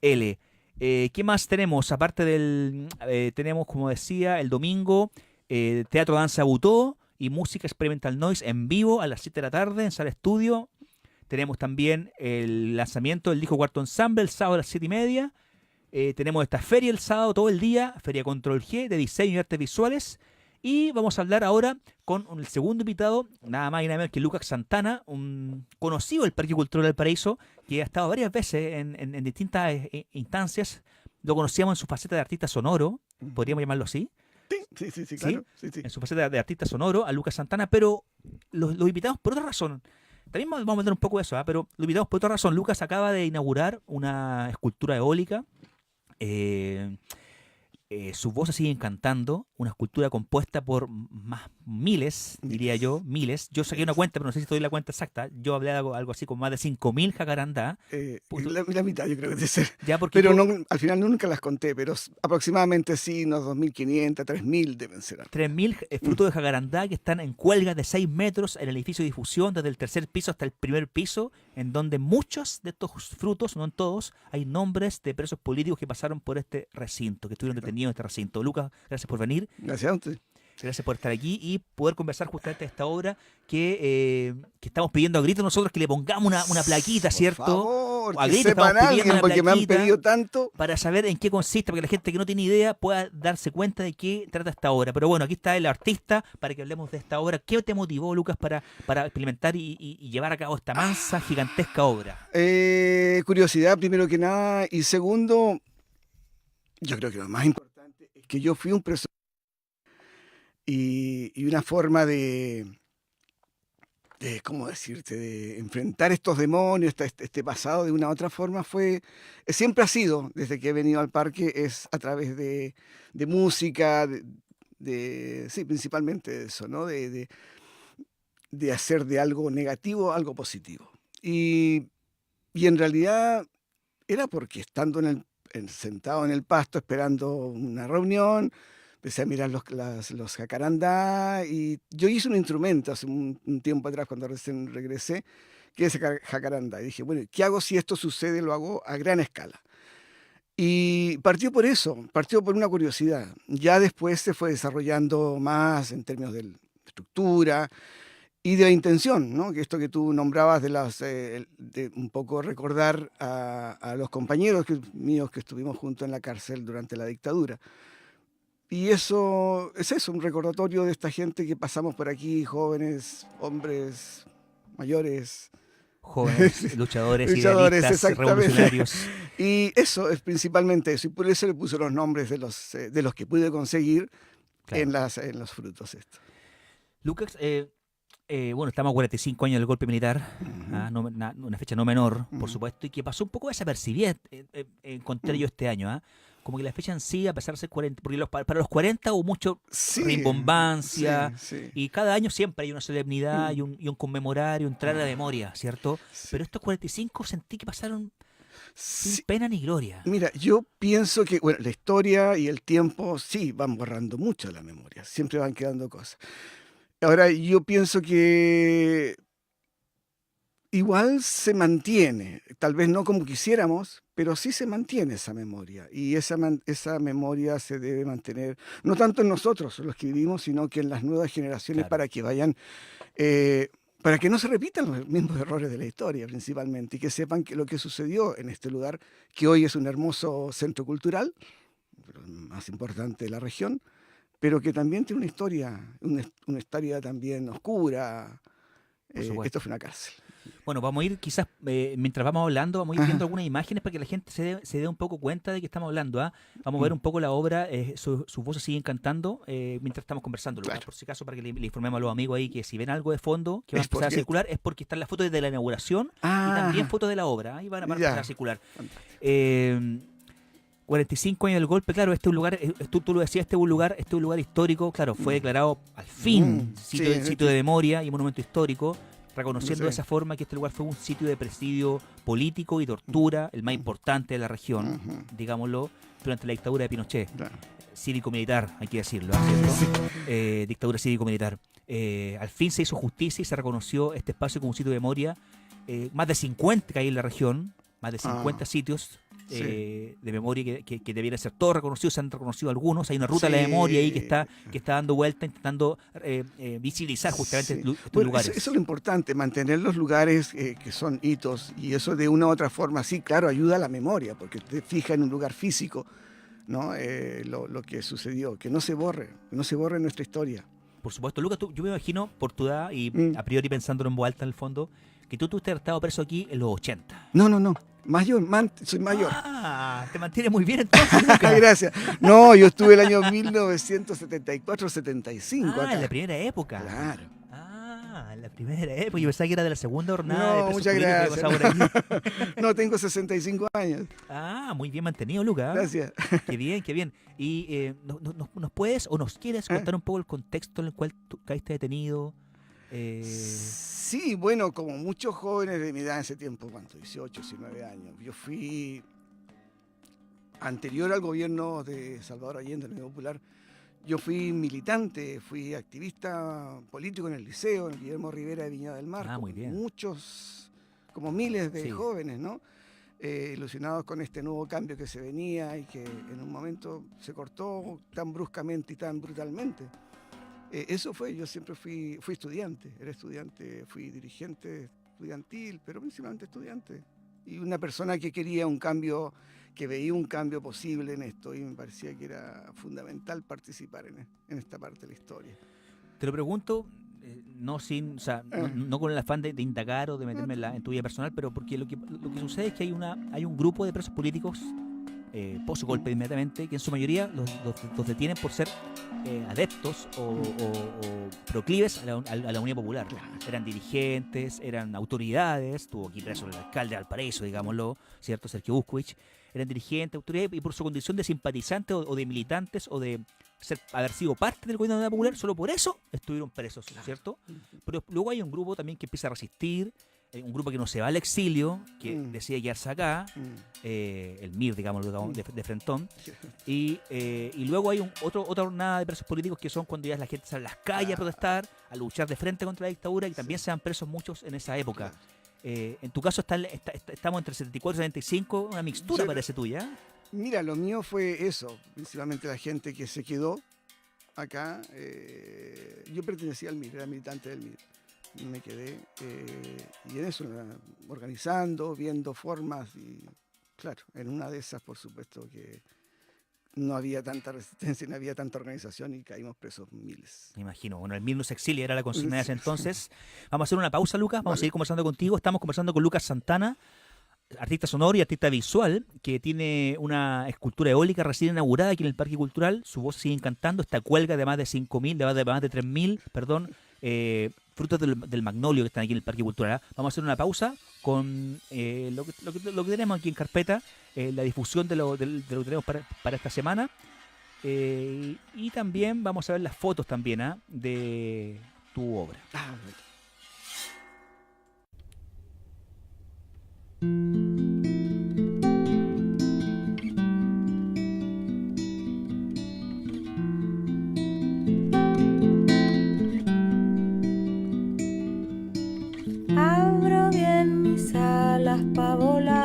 ¿Qué más tenemos? Aparte tenemos, como decía, el domingo, Teatro Danza Butó y Música Experimental Noise en vivo a las 7 de la tarde en Sala Estudio. Tenemos también el lanzamiento del disco Cuarto Ensamble el sábado a las 7:30. Tenemos esta feria el sábado todo el día, Feria Control G de diseño y artes visuales. Y vamos a hablar ahora con el segundo invitado, nada más y nada menos que Lucas Santana, un conocido del Parque Cultural del Paraíso, que ha estado varias veces en distintas instancias. Lo conocíamos en su faceta de artista sonoro, podríamos llamarlo así. Sí, claro. Sí. En su faceta de artista sonoro, a Lucas Santana, pero los invitamos por otra razón. También vamos a meter un poco de eso, pero lo invitamos por otra razón. Lucas acaba de inaugurar una escultura eólica. Sus voces siguen cantando, una escultura compuesta por más miles, diría yo, miles. Yo saqué una cuenta, pero no sé si te doy la cuenta exacta. Yo hablé de algo así con más de 5.000 jacarandá. La mitad yo creo que debe ser. Ya porque pero no, al final nunca las conté, pero aproximadamente sí, unos 2.500, 3.000 deben ser. 3.000 frutos de jacarandá que están en cuelgas de 6 metros en el edificio de difusión, desde el tercer piso hasta el primer piso, en donde muchos de estos frutos, no en todos, hay nombres de presos políticos que pasaron por este recinto, que estuvieron detenidos en este recinto. Lucas, gracias por venir. Gracias a usted. Gracias por estar aquí y poder conversar justamente de esta obra que estamos pidiendo a gritos nosotros que le pongamos una plaquita, ¿cierto? Por favor, a que gritos sepan estamos pidiendo alguien, una porque me han plaquita pedido tanto. para saber en qué consiste, para que la gente que no tiene idea pueda darse cuenta de qué trata esta obra. Pero bueno, aquí está el artista para que hablemos de esta obra. ¿Qué te motivó, Lucas, para experimentar y llevar a cabo esta mansa, gigantesca obra? Curiosidad, primero que nada, y segundo, yo creo que lo más importante es que yo fui un preso y una forma de ¿cómo decirte?, de enfrentar estos demonios, este pasado de una u otra forma siempre ha sido, desde que he venido al parque, es a través de música, sí, principalmente de eso, ¿no? De hacer de algo negativo algo positivo. Y en realidad era porque estando sentado en el pasto esperando una reunión, empecé a mirar los jacarandá y yo hice un instrumento hace un tiempo atrás cuando recién regresé, que es jacarandá. Y dije, bueno, ¿qué hago si esto sucede? Lo hago a gran escala. Y partió por eso, partió por una curiosidad. Ya después se fue desarrollando más en términos de estructura y de la intención, ¿no? Que esto que tú nombrabas de un poco recordar a los compañeros míos que estuvimos juntos en la cárcel durante la dictadura. Y eso es un recordatorio de esta gente que pasamos por aquí, jóvenes, hombres, mayores. Jóvenes, luchadores idealistas, revolucionarios. Y eso es principalmente eso. Y por eso le puse los nombres de los que pude conseguir, claro, en los frutos estos. Lucas, bueno, estamos a 45 años del golpe militar, una fecha no menor, por supuesto, y que pasó un poco desapercibida, encontré yo este año, como que la fecha en sí, a pesar de ser 40, porque para los 40 hubo mucho rimbombancia, y cada año siempre hay una solemnidad y un conmemorar y un traer a la memoria, ¿cierto? Sí. Pero estos 45 sentí que pasaron sin pena ni gloria. Mira, yo pienso que la historia y el tiempo sí van borrando mucho la memoria, siempre van quedando cosas. Ahora, yo pienso que igual se mantiene, tal vez no como quisiéramos, pero sí se mantiene esa memoria, y esa memoria se debe mantener, no tanto en nosotros, los que vivimos, sino que en las nuevas generaciones, Claro. para que vayan, para que no se repitan los mismos errores de la historia, principalmente, y que sepan que lo que sucedió en este lugar, que hoy es un hermoso centro cultural, el más importante de la región, pero que también tiene una historia también oscura. Por supuesto. Esto fue una cárcel. Bueno, vamos a ir quizás, mientras vamos hablando, vamos a ir viendo algunas imágenes para que la gente se dé un poco cuenta de que estamos hablando. Vamos a ver un poco la obra, sus voces siguen cantando mientras estamos conversando. Lucas, Claro. por si acaso, para que le informemos a los amigos ahí que si ven algo de fondo que va a Es empezar a porque- circular, es porque están las fotos de la inauguración y también fotos de la obra. Ahí van a empezar Ya. a circular. Fantástico. 45 años del golpe, claro, este es un lugar, tú lo decías, este es un lugar histórico, claro, fue declarado al fin sitio de memoria y monumento histórico, reconociendo de esa forma que este lugar fue un sitio de presidio político y tortura, el más importante de la región, digámoslo, durante la dictadura de Pinochet. Claro. Cívico-militar, hay que decirlo, ¿cierto? Dictadura cívico-militar. Al fin se hizo justicia y se reconoció este espacio como un sitio de memoria. Más de 50 que hay en la región, más de 50 sitios de memoria que debieran ser todos reconocidos, se han reconocido algunos. Hay una ruta de la memoria ahí que está dando vuelta, intentando visibilizar justamente estos Bueno, lugares. eso es lo importante, mantener los lugares que son hitos, y eso de una u otra forma, sí, claro, ayuda a la memoria, porque te fija en un lugar físico, ¿no? Lo que sucedió, que no se borre nuestra historia. Por supuesto, Lucas, yo me imagino por tu edad y a priori pensándolo en voz alta en el fondo, que tú has estado preso aquí en los 80. No, soy mayor. Ah, te mantiene muy bien entonces, Lucas. Gracias. No, yo estuve el año 1974-75 acá. En la primera época. Claro. En la primera época. Yo pensaba que era de la segunda jornada de No, presos muchas políticos que gracias. pasaba por aquí. No, tengo 65 años. Muy bien mantenido, Lucas. Gracias. Qué bien, qué bien. ¿Y nos puedes o nos quieres contar un poco el contexto en el cual tú caíste detenido? Sí, bueno, como muchos jóvenes de mi edad en ese tiempo, ¿cuánto? 18, 19 años. Yo fui, anterior al gobierno de Salvador Allende, el Unión Popular, yo fui militante, fui activista político en el liceo, en Guillermo Rivera de Viña del Mar. Muy bien. Muchos, como miles de jóvenes, ¿no? Ilusionados con este nuevo cambio que se venía y que en un momento se cortó tan bruscamente y tan brutalmente. Eso fue, yo siempre fui estudiante, fui dirigente estudiantil, pero principalmente estudiante. Y una persona que quería un cambio, que veía un cambio posible en esto, y me parecía que era fundamental participar en esta parte de la historia. Te lo pregunto, no con el afán de indagar o de meterme en tu vida personal, pero porque lo que sucede es que hay un grupo de presos políticos post golpe inmediatamente, que en su mayoría los detienen por ser adeptos o proclives a la Unidad Popular. Eran dirigentes, eran autoridades, tuvo aquí preso el alcalde de Valparaíso, digámoslo, ¿cierto? Sergio Buscovich. Eran dirigentes, autoridades, y por su condición de simpatizantes o de militantes o de haber sido parte del gobierno de la Unidad Popular, solo por eso estuvieron presos, ¿cierto? Pero luego hay un grupo también que empieza a resistir, un grupo que no se va al exilio, que decide quedarse acá, el MIR, digamos, de Frentón, y luego hay otra jornada de presos políticos que son cuando ya la gente sale a las calles a protestar, a luchar de frente contra la dictadura, y también se van presos muchos en esa época. En tu caso estamos entre 74 y 75, una mixtura parece tuya. Mira, lo mío fue eso, principalmente la gente que se quedó acá. Yo pertenecía al MIR, era militante del MIR. Me quedé y en eso, organizando, viendo formas, y claro, en una de esas, por supuesto, que no había tanta resistencia, no había tanta organización y caímos presos miles. Me imagino. Bueno, el MIR no se exilia, era la consigna de ese entonces. Vamos a hacer una pausa, Lucas, vamos a seguir conversando contigo. Estamos conversando con Lucas Santana, artista sonoro y artista visual, que tiene una escultura eólica recién inaugurada aquí en el Parque Cultural. Su voz sigue encantando, esta cuelga de más de 5.000, de más de 3.000, perdón, frutos del magnolio que están aquí en el Parque Cultural. Vamos a hacer una pausa con lo que tenemos aquí en carpeta, la difusión de lo que tenemos para esta semana, y también vamos a ver las fotos también de tu obra. Abro bien mis alas pa' volar.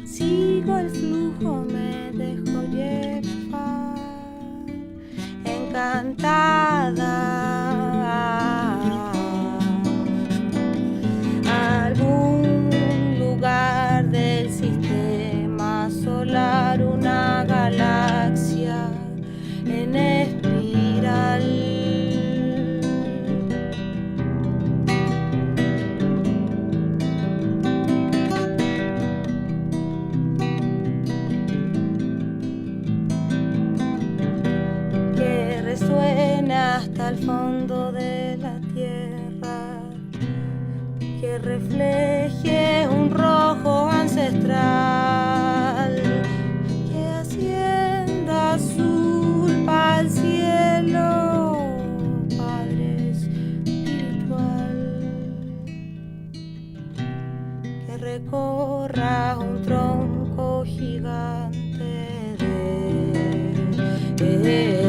sigo el flujo, me dejo llevar, encantada. Algún lugar del sistema solar, una galaxia en espiral. Que resuena hasta el fondo de la tierra, que refleje un rojo ancestral, que ascienda azul pa'l cielo, Padre espiritual, que recorra un tronco gigante de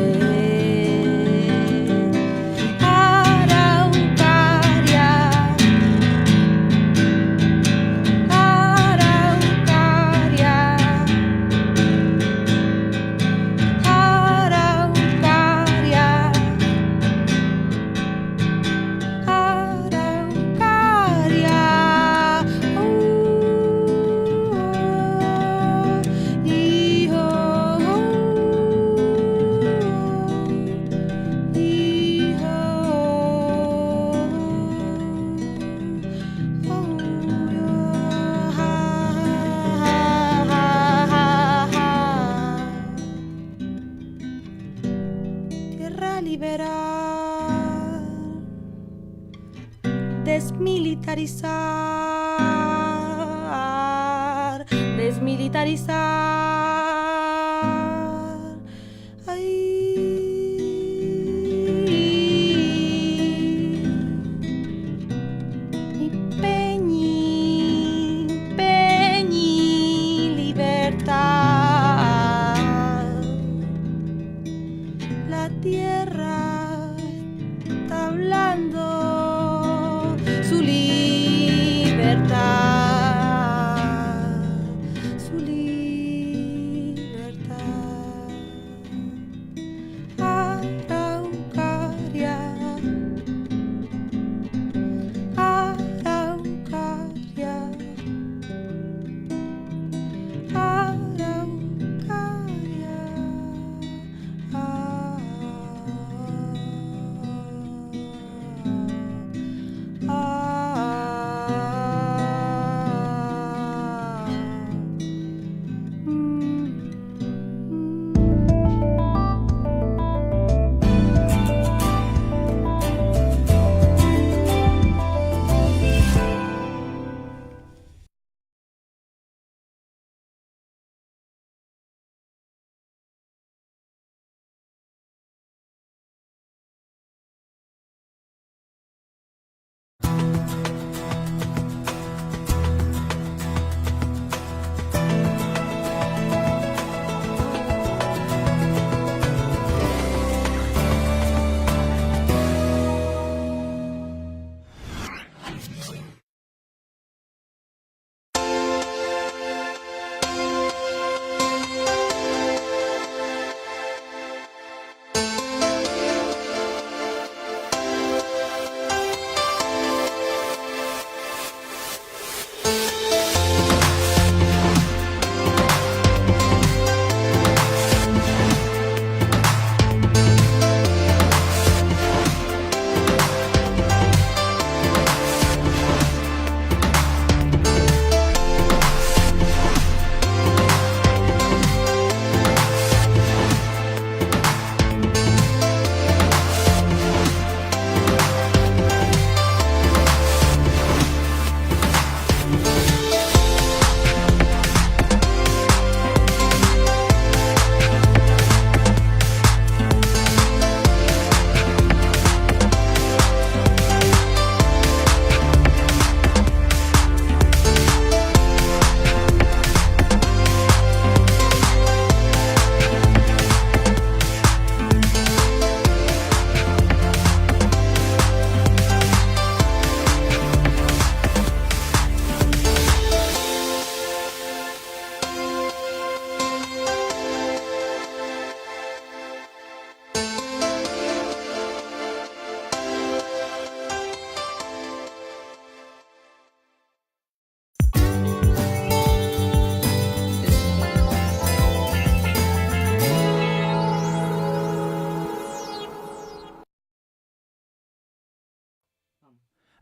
desmilitarizar, desmilitarizar. Mi Peñi, libertad. La tierra está hablando. Su libertad, su libertad. Araucaria, Araucaria, Araucaria.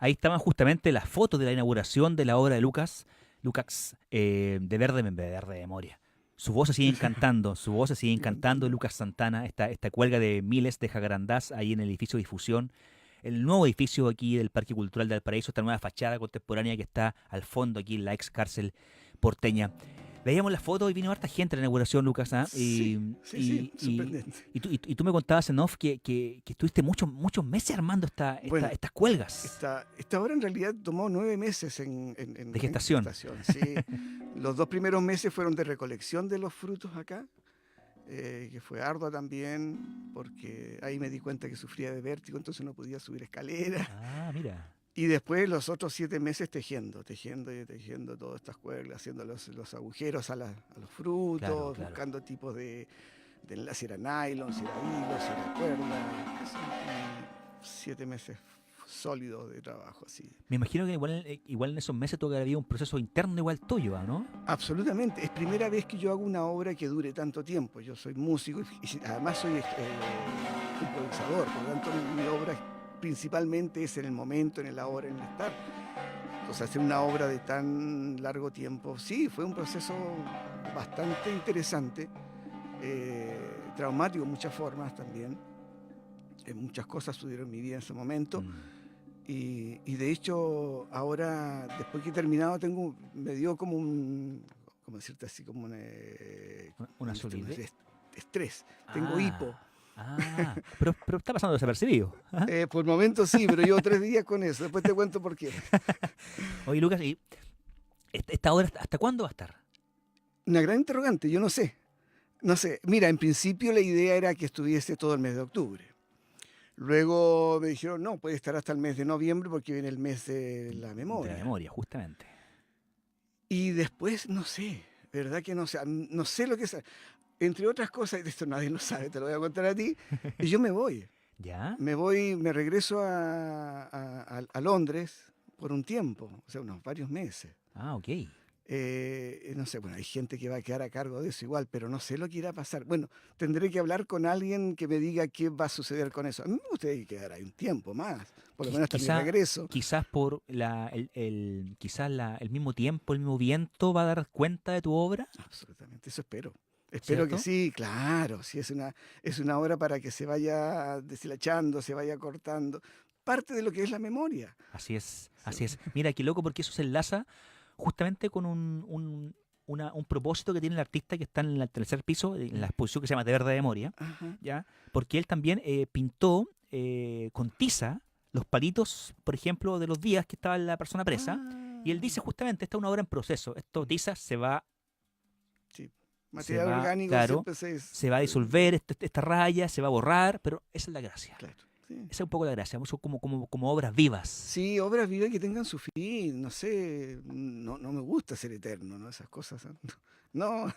Ahí estaban justamente las fotos de la inauguración de la obra de Lucas de verde de memoria. Su voz se sigue encantando, Lucas Santana, esta cuelga de miles de jacarandás ahí en el edificio de difusión, el nuevo edificio aquí del Parque Cultural de Valparaíso, esta nueva fachada contemporánea que está al fondo aquí en la ex cárcel porteña. Veíamos las fotos y vino harta gente a la inauguración, Lucas. ¿Ah? Sí, sorprendente. Y tú me contabas en off que estuviste muchos meses armando estas cuelgas. Esta obra en realidad tomó 9 meses de gestación. Sí. Los 2 primeros meses fueron de recolección de los frutos acá, que fue ardua también, porque ahí me di cuenta que sufría de vértigo, entonces no podía subir escaleras. Ah, mira. Y después los otros 7 meses tejiendo todas estas cuerdas, haciendo los agujeros a los frutos, Claro. buscando tipos de enlace, si era nylon, si era hilo, si era cuerda. 7 meses sólidos de trabajo, así. Me imagino que igual en esos meses tuvo que haber habido un proceso interno igual tuyo, ¿no? Absolutamente. Es primera vez que yo hago una obra que dure tanto tiempo. Yo soy músico y además soy improvisador, por lo tanto mi obra principalmente es en el momento, en el ahora, en el estar. Entonces hacer una obra de tan largo tiempo, sí, fue un proceso bastante interesante, traumático en muchas formas también. Muchas cosas sucedieron en mi vida en ese momento. Y de hecho, ahora, después que he terminado, me dio como ¿cómo decirte así? Como una solidez. Estrés. Tengo hipo. Pero está pasando desapercibido. ¿Ah? Por momentos sí, pero llevo 3 días con eso. Después te cuento por qué. Oye, Lucas, ¿y esta obra hasta cuándo va a estar? Una gran interrogante, yo no sé. No sé. Mira, en principio la idea era que estuviese todo el mes de octubre. Luego me dijeron, no, puede estar hasta el mes de noviembre porque viene el mes de la memoria. De la memoria, justamente. Y después, no sé, ¿verdad que no sé? No sé lo que es. Entre otras cosas, esto nadie lo sabe, te lo voy a contar a ti, y yo me voy. ¿Ya? Me regreso a Londres por un tiempo, o sea, unos varios meses. Ah, ok. No sé, bueno, hay gente que va a quedar a cargo de eso igual, pero no sé lo que irá a pasar. Bueno, tendré que hablar con alguien que me diga qué va a suceder con eso. A mí me gustaría quedar ahí un tiempo más, por lo menos hasta mi regreso. Quizás por el mismo tiempo, el mismo viento va a dar cuenta de tu obra. Absolutamente, eso espero. Espero que sí, claro, sí, es una obra para que se vaya deshilachando, se vaya cortando. Parte de lo que es la memoria. Así es. Mira, qué loco, porque eso se enlaza justamente con un propósito que tiene el artista que está en el tercer piso, en la exposición que se llama De Verde de Memoria, ¿ya? Porque él también pintó con tiza los palitos, por ejemplo, de los días que estaba la persona presa, y él dice justamente, esta es una obra en proceso, esto tiza se va... Material orgánico, claro, siempre se va a disolver, esta raya se va a borrar, pero esa es la gracia. Claro, sí. Esa es un poco la gracia, son como obras vivas. Sí, obras vivas que tengan su fin, no sé, no me gusta ser eterno, ¿no? Esas cosas. No,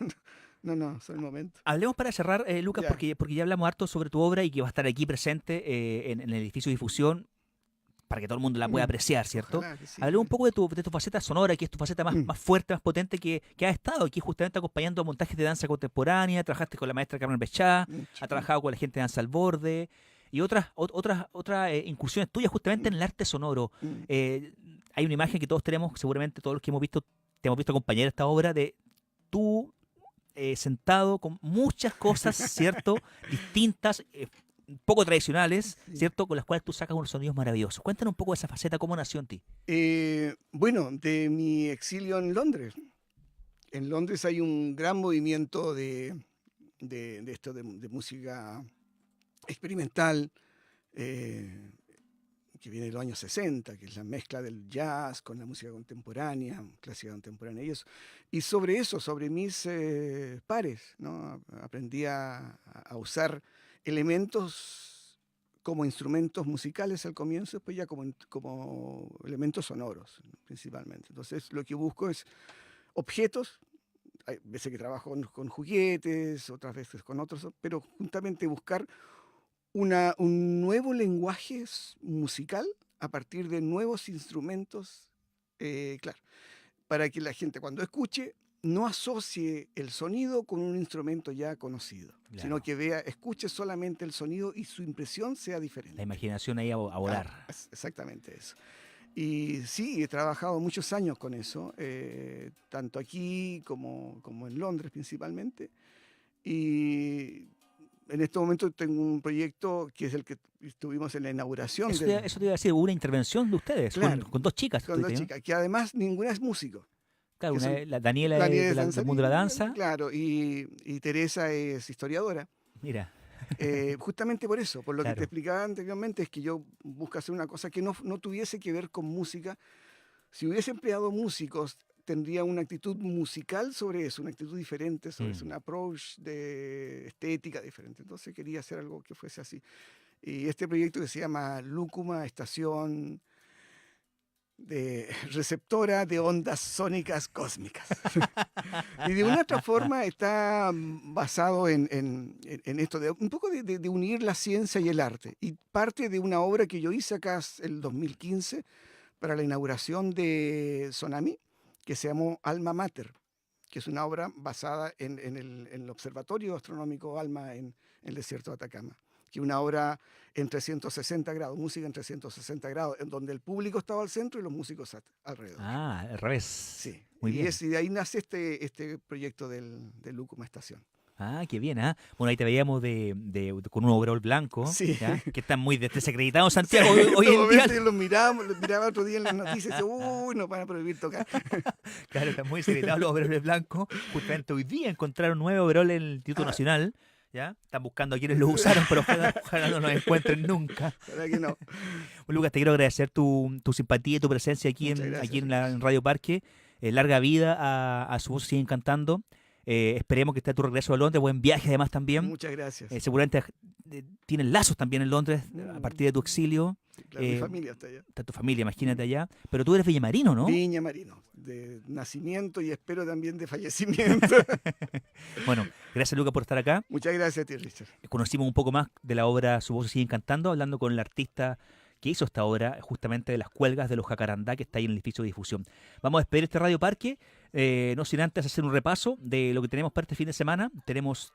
son el momento. Hablemos para cerrar, Lucas, porque ya hablamos harto sobre tu obra y que va a estar aquí presente en el edificio de difusión, para que todo el mundo la pueda apreciar, ¿cierto? Sí. Hablemos un poco de tu faceta sonora, que es tu faceta más fuerte, más potente, que has estado aquí justamente acompañando a montajes de danza contemporánea, trabajaste con la maestra Carmen Bechá, has trabajado con la gente de Danza al Borde, y otras incursiones tuyas justamente en el arte sonoro. Hay una imagen que todos tenemos, seguramente todos los que te hemos visto acompañar esta obra, de tú sentado con muchas cosas, ¿cierto? Distintas, poco tradicionales, ¿cierto? Con las cuales tú sacas unos sonidos maravillosos. Cuéntanos un poco de esa faceta, ¿cómo nació en ti? Bueno, de mi exilio en Londres. En Londres hay un gran movimiento de música experimental que viene de los años 60, que es la mezcla del jazz con la música contemporánea, clásica contemporánea y eso. Y sobre eso, sobre mis pares, ¿no? Aprendí a usar elementos como instrumentos musicales al comienzo, después ya como elementos sonoros, principalmente. Entonces, lo que busco es objetos. Hay veces que trabajo con juguetes, otras veces con otros, pero juntamente buscar un nuevo lenguaje musical a partir de nuevos instrumentos, claro, para que la gente cuando escuche no asocie el sonido con un instrumento ya conocido, sino que escuche solamente el sonido y su impresión sea diferente. La imaginación ahí a volar. Exactamente eso. Y sí, he trabajado muchos años con eso, tanto aquí como en Londres principalmente. Y en este momento tengo un proyecto que es el que estuvimos en la inauguración. Eso te iba a decir, una intervención de ustedes, Claro, con dos chicas. con dos chicas, que además ninguna es músico. Claro, Que son la Daniela Daniela del mundo de la danza. Claro, y Teresa es historiadora. Mira, Justamente por eso, por lo que claro. te explicaba anteriormente, es que yo busco hacer una cosa que no tuviese que ver con música. Si hubiese empleado músicos, tendría una actitud musical sobre eso, una actitud diferente sobre eso, un approach de estética diferente. Entonces quería hacer algo que fuese así. Y este proyecto que se llama Lúcuma, estación de receptora de ondas sónicas cósmicas. Y de una otra forma está basado en esto, un poco de unir la ciencia y el arte. Y parte de una obra que yo hice acá el 2015 para la inauguración de Tsunami, que se llamó Alma Mater, que es una obra basada en el Observatorio Astronómico ALMA en el desierto de Atacama, que es una obra en 360 grados, música en 360 grados, en donde el público estaba al centro y los músicos alrededor. Ah, al revés. Sí, Muy bien. y de ahí nace este proyecto de Lúcuma Estación. Ah, qué bien, ¿ah? Bueno, ahí te veíamos con un overol blanco, Sí. ¿ya? Que están muy desacreditados en Santiago hoy en día. Yo los miraba otro día en las noticias y decía, uy, nos van a prohibir tocar. Claro, están muy desacreditados los overoles blancos. Justamente hoy día encontraron 9 overoles en el Instituto Nacional, ¿ya? Están buscando a quienes los usaron, pero ojalá no los encuentren nunca. ¿Verdad que no? Bueno, Lucas, te quiero agradecer tu simpatía y tu presencia aquí en Radio Parque. Larga vida a Su Voz Sigue Cantando. Esperemos que esté a tu regreso a Londres. Buen viaje además también. Muchas gracias. Seguramente tienes lazos también en Londres a partir de tu exilio. Claro, mi familia está allá. Está tu familia, imagínate allá. Pero tú eres villamarino, ¿no? Viña Marino, de nacimiento y espero también de fallecimiento. Bueno, gracias Lucas por estar acá. Muchas gracias a ti, Richard. Conocimos un poco más de la obra Su Voz Sigue Cantando, hablando con el artista que hizo esta obra, justamente de las cuelgas de los Jacarandá, que está ahí en el edificio de difusión. Vamos a despedir este Radio Parque, no sin antes hacer un repaso de lo que tenemos para este fin de semana. Tenemos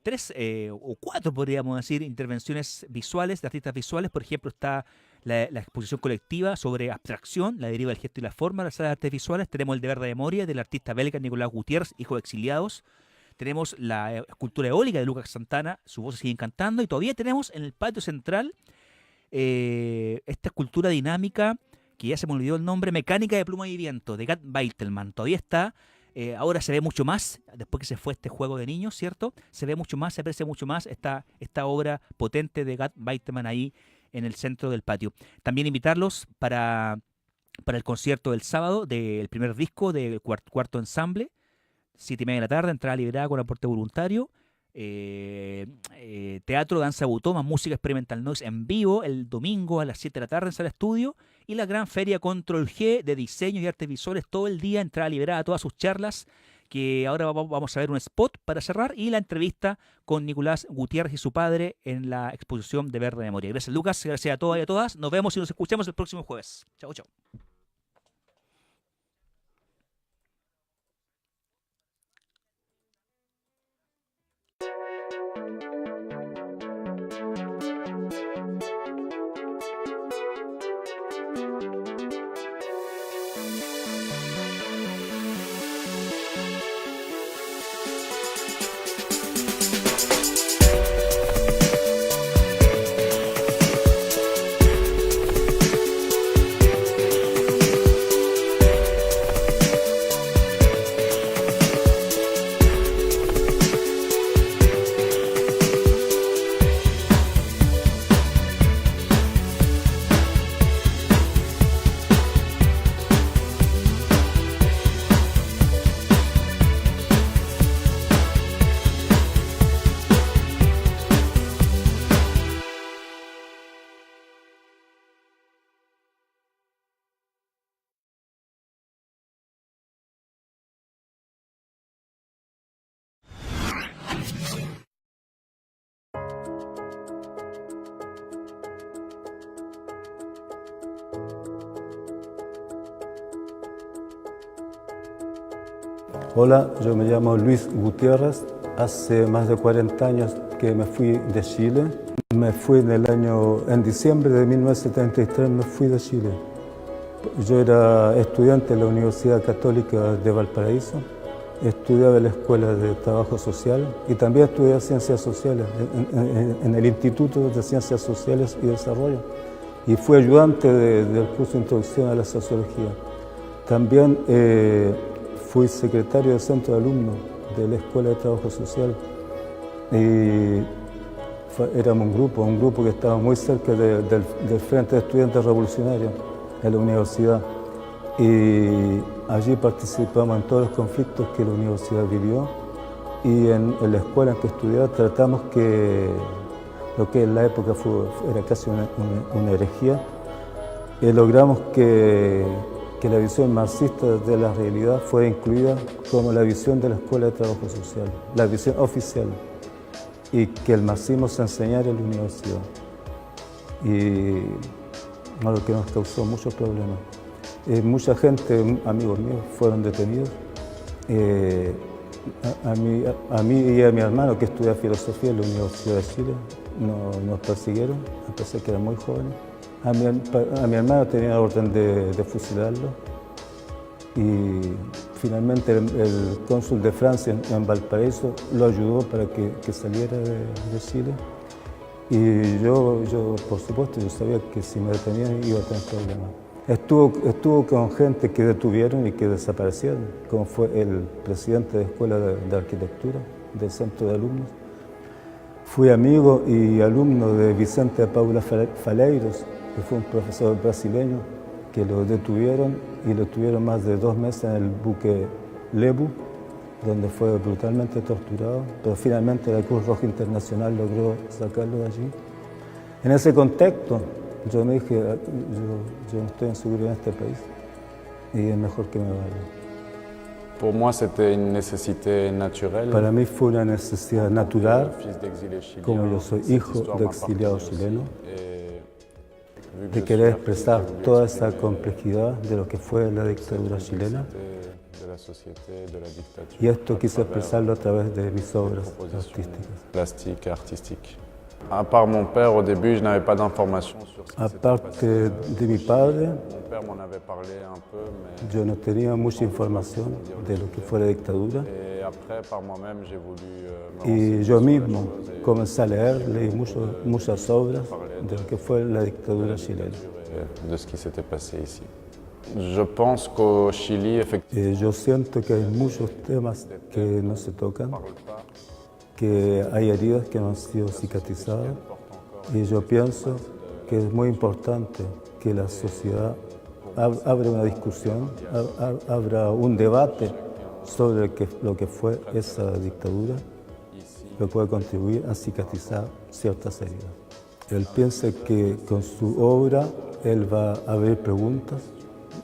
3 o 4, podríamos decir, intervenciones visuales, de artistas visuales. Por ejemplo, está la exposición colectiva sobre abstracción, la deriva del gesto y la forma, la sala de artes visuales. Tenemos el deber de memoria del artista belga Nicolás Gutiérrez, hijo de exiliados. Tenemos la escultura eólica de Lucas Santana, Su Voz Sigue Cantando. Y todavía tenemos en el patio central esta escultura dinámica, que ya se me olvidó el nombre, Mecánica de Pluma y Viento, de Gad Beitelman. Todavía está, ahora se ve mucho más, después que se fue este juego de niños, ¿cierto? Se ve mucho más, se aprecia mucho más esta obra potente de Gad Beitelman ahí en el centro del patio. También invitarlos para el concierto del sábado del primer disco del cuarto ensamble, 7:30 de la tarde, entrada liberada con aporte voluntario. Teatro, danza butó, más música experimental noise en vivo el domingo a las 7 de la tarde en Sala Estudio, y la gran feria Control G de diseño y artes visuales todo el día, entrada liberada a todas sus charlas, que ahora vamos a ver un spot para cerrar, y la entrevista con Nicolás Gutiérrez y su padre en la exposición de Verde Memoria. Gracias Lucas, gracias a todas y a todas, nos vemos y nos escuchamos el próximo jueves. Chau, chau. Hola, yo me llamo Luis Gutiérrez. Hace más de 40 años que me fui de Chile. Me fui en diciembre de 1973 me fui de Chile. Yo era estudiante en la Universidad Católica de Valparaíso, estudiaba en la Escuela de Trabajo Social y también estudié Ciencias Sociales en el Instituto de Ciencias Sociales y Desarrollo y fui ayudante del curso de Introducción a la Sociología. También fui secretario del Centro de Alumnos de la Escuela de Trabajo Social y éramos un grupo que estaba muy cerca del Frente de Estudiantes Revolucionarios en la universidad y allí participamos en todos los conflictos que la universidad vivió y en la escuela en que estudiaba tratamos que lo que en la época era casi una herejía y logramos que la visión marxista de la realidad fuera incluida como la visión de la Escuela de Trabajo Social, la visión oficial, y que el marxismo se enseñara en la universidad. Y algo que nos causó muchos problemas. Mucha gente, amigos míos, fueron detenidos. A mí y a mi hermano, que estudia filosofía en la Universidad de Chile, nos persiguieron, a pesar que eran muy jóvenes. A mi hermano tenía orden de fusilarlo y finalmente el cónsul de Francia en Valparaíso lo ayudó para que saliera de Chile y yo, por supuesto, yo sabía que si me detenían iba a tener problemas. Estuvo con gente que detuvieron y que desaparecieron, como fue el presidente de Escuela de Arquitectura del Centro de Alumnos. Fui amigo y alumno de Vicente Paula Faleiros, que fue un profesor brasileño que lo detuvieron y lo tuvieron más de 2 meses en el buque Lebu, donde fue brutalmente torturado, pero finalmente la Cruz Roja Internacional logró sacarlo de allí. En ese contexto, yo me dije, yo no estoy en seguridad en este país y es mejor que me vaya. Pour moi, c'était une nécessité naturelle. Para mí fue una necesidad natural, como yo soy hijo de exiliados chilenos, de querer expresar toda esa complejidad de lo que fue la dictadura chilena. Y esto quise expresarlo a través de mis obras artísticas. Plastique, artistique. À part mon père, au début, je n'avais pas d'informations sur ce qui s'était Aparte passé. de mi padre, Mon père m'en avait parlé un peu, mais... yo no tenía mucha información de lo que fue la dictadura. Et après, par moi-même, j'ai voulu me Y renseigner yo sur la mismo chose et comencé a leer, leí muchas obras de lo que fue la dictadura chilena. de ce qui s'était passé ici. Je pense qu'au Chili, effectivement, Yo siento que hay muchos temas que no se tocan, que hay heridas que no han sido cicatrizadas y yo pienso que es muy importante que la sociedad abra una discusión, abra un debate sobre lo que fue esa dictadura, que puede contribuir a cicatrizar ciertas heridas. Él piensa que con su obra él va a abrir preguntas,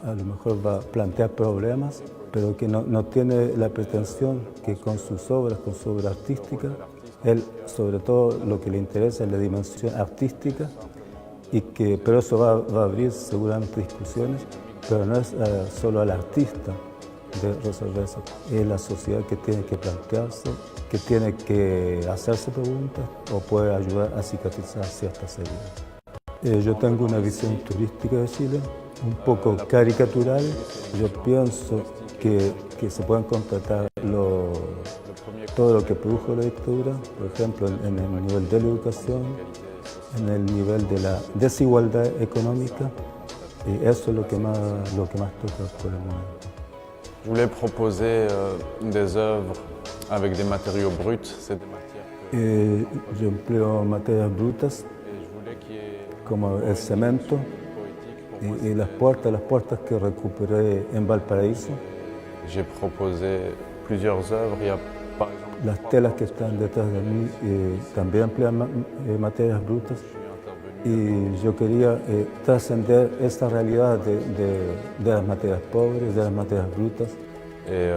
a lo mejor va a plantear problemas, pero que no tiene la pretensión que con sus obras, con su obra artística, él sobre todo lo que le interesa es la dimensión artística, pero eso va a abrir seguramente discusiones, pero no es solo al artista de resolver eso, es la sociedad que tiene que plantearse, que tiene que hacerse preguntas o puede ayudar a cicatrizar ciertas heridas. Yo tengo una visión turística de Chile, un poco caricatural. Yo pienso que se pueden contratar todo lo que produjo la dictadura, por ejemplo, en el nivel de la educación, en el nivel de la desigualdad económica, y eso es lo que más toca por el momento. je voulais proposer des œuvres avec des matériaux bruts. C'est des matières que... Yo empleo materias brutas Et je voulais qu'il y ait como el cemento y las puertas que recuperé en Valparaíso, J'ai proposé plusieurs œuvres. Il y a par exemple las telas que están detrás de mí también emplean materias brutas y yo quería trascender esa realidad de las materias pobres, de las materias brutas. et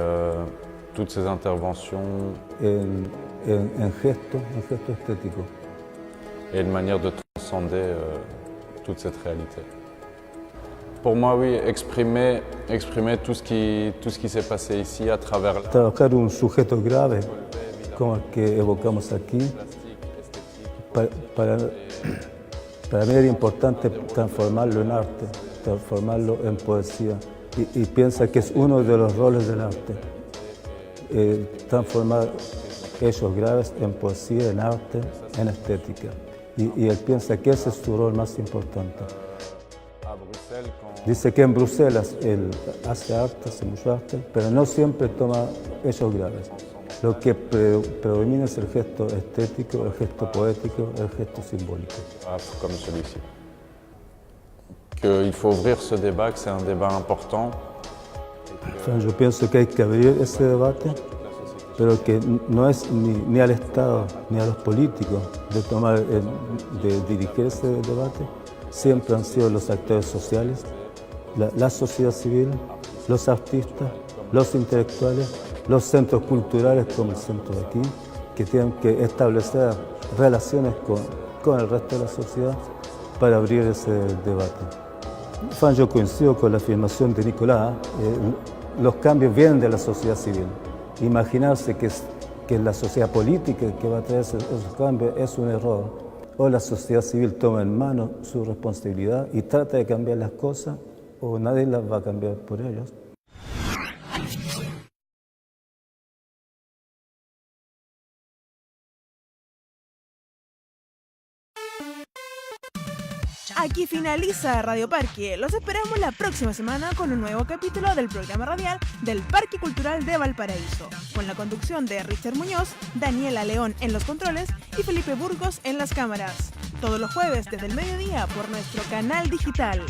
toutes ces interventions En gesto estético. et une manière de transcender toute cette réalité. Pour moi, oui, exprimer tout ce qui s'est passé ici à travers la... Trabajar un sujeto grave como el que evocamos aquí, para mí era importante transformarlo en arte, transformarlo en poesía y piensa que es uno de los roles del arte, transformar hechos graves en poesía, en arte, en estética. Y él piensa que ese es su rol más importante. Dice que en Bruselas él hace arte, hace mucho arte, pero no siempre toma hechos graves. Lo que predomina es el gesto estético, el gesto poético, el gesto simbólico. Comme celui-ci. Qu'il faut ouvrir ce débat, que c'est un débat important. Yo pienso que hay que abrir ese debate, pero que no es ni al Estado ni a los políticos de dirigir ese debate. Siempre han sido los actores sociales, la sociedad civil, los artistas, los intelectuales, los centros culturales como el centro de aquí, que tienen que establecer relaciones con el resto de la sociedad para abrir ese debate. Yo coincido con la afirmación de Nicolás, los cambios vienen de la sociedad civil. Imaginarse que es la sociedad política que va a traer esos cambios es un error. O la sociedad civil toma en mano su responsabilidad y trata de cambiar las cosas, o nadie las va a cambiar por ellos. Aquí finaliza Radio Parque. Los esperamos la próxima semana con un nuevo capítulo del programa radial del Parque Cultural de Valparaíso, con la conducción de Richard Muñoz, Daniela León en los controles y Felipe Burgos en las cámaras. Todos los jueves desde el mediodía por nuestro canal digital.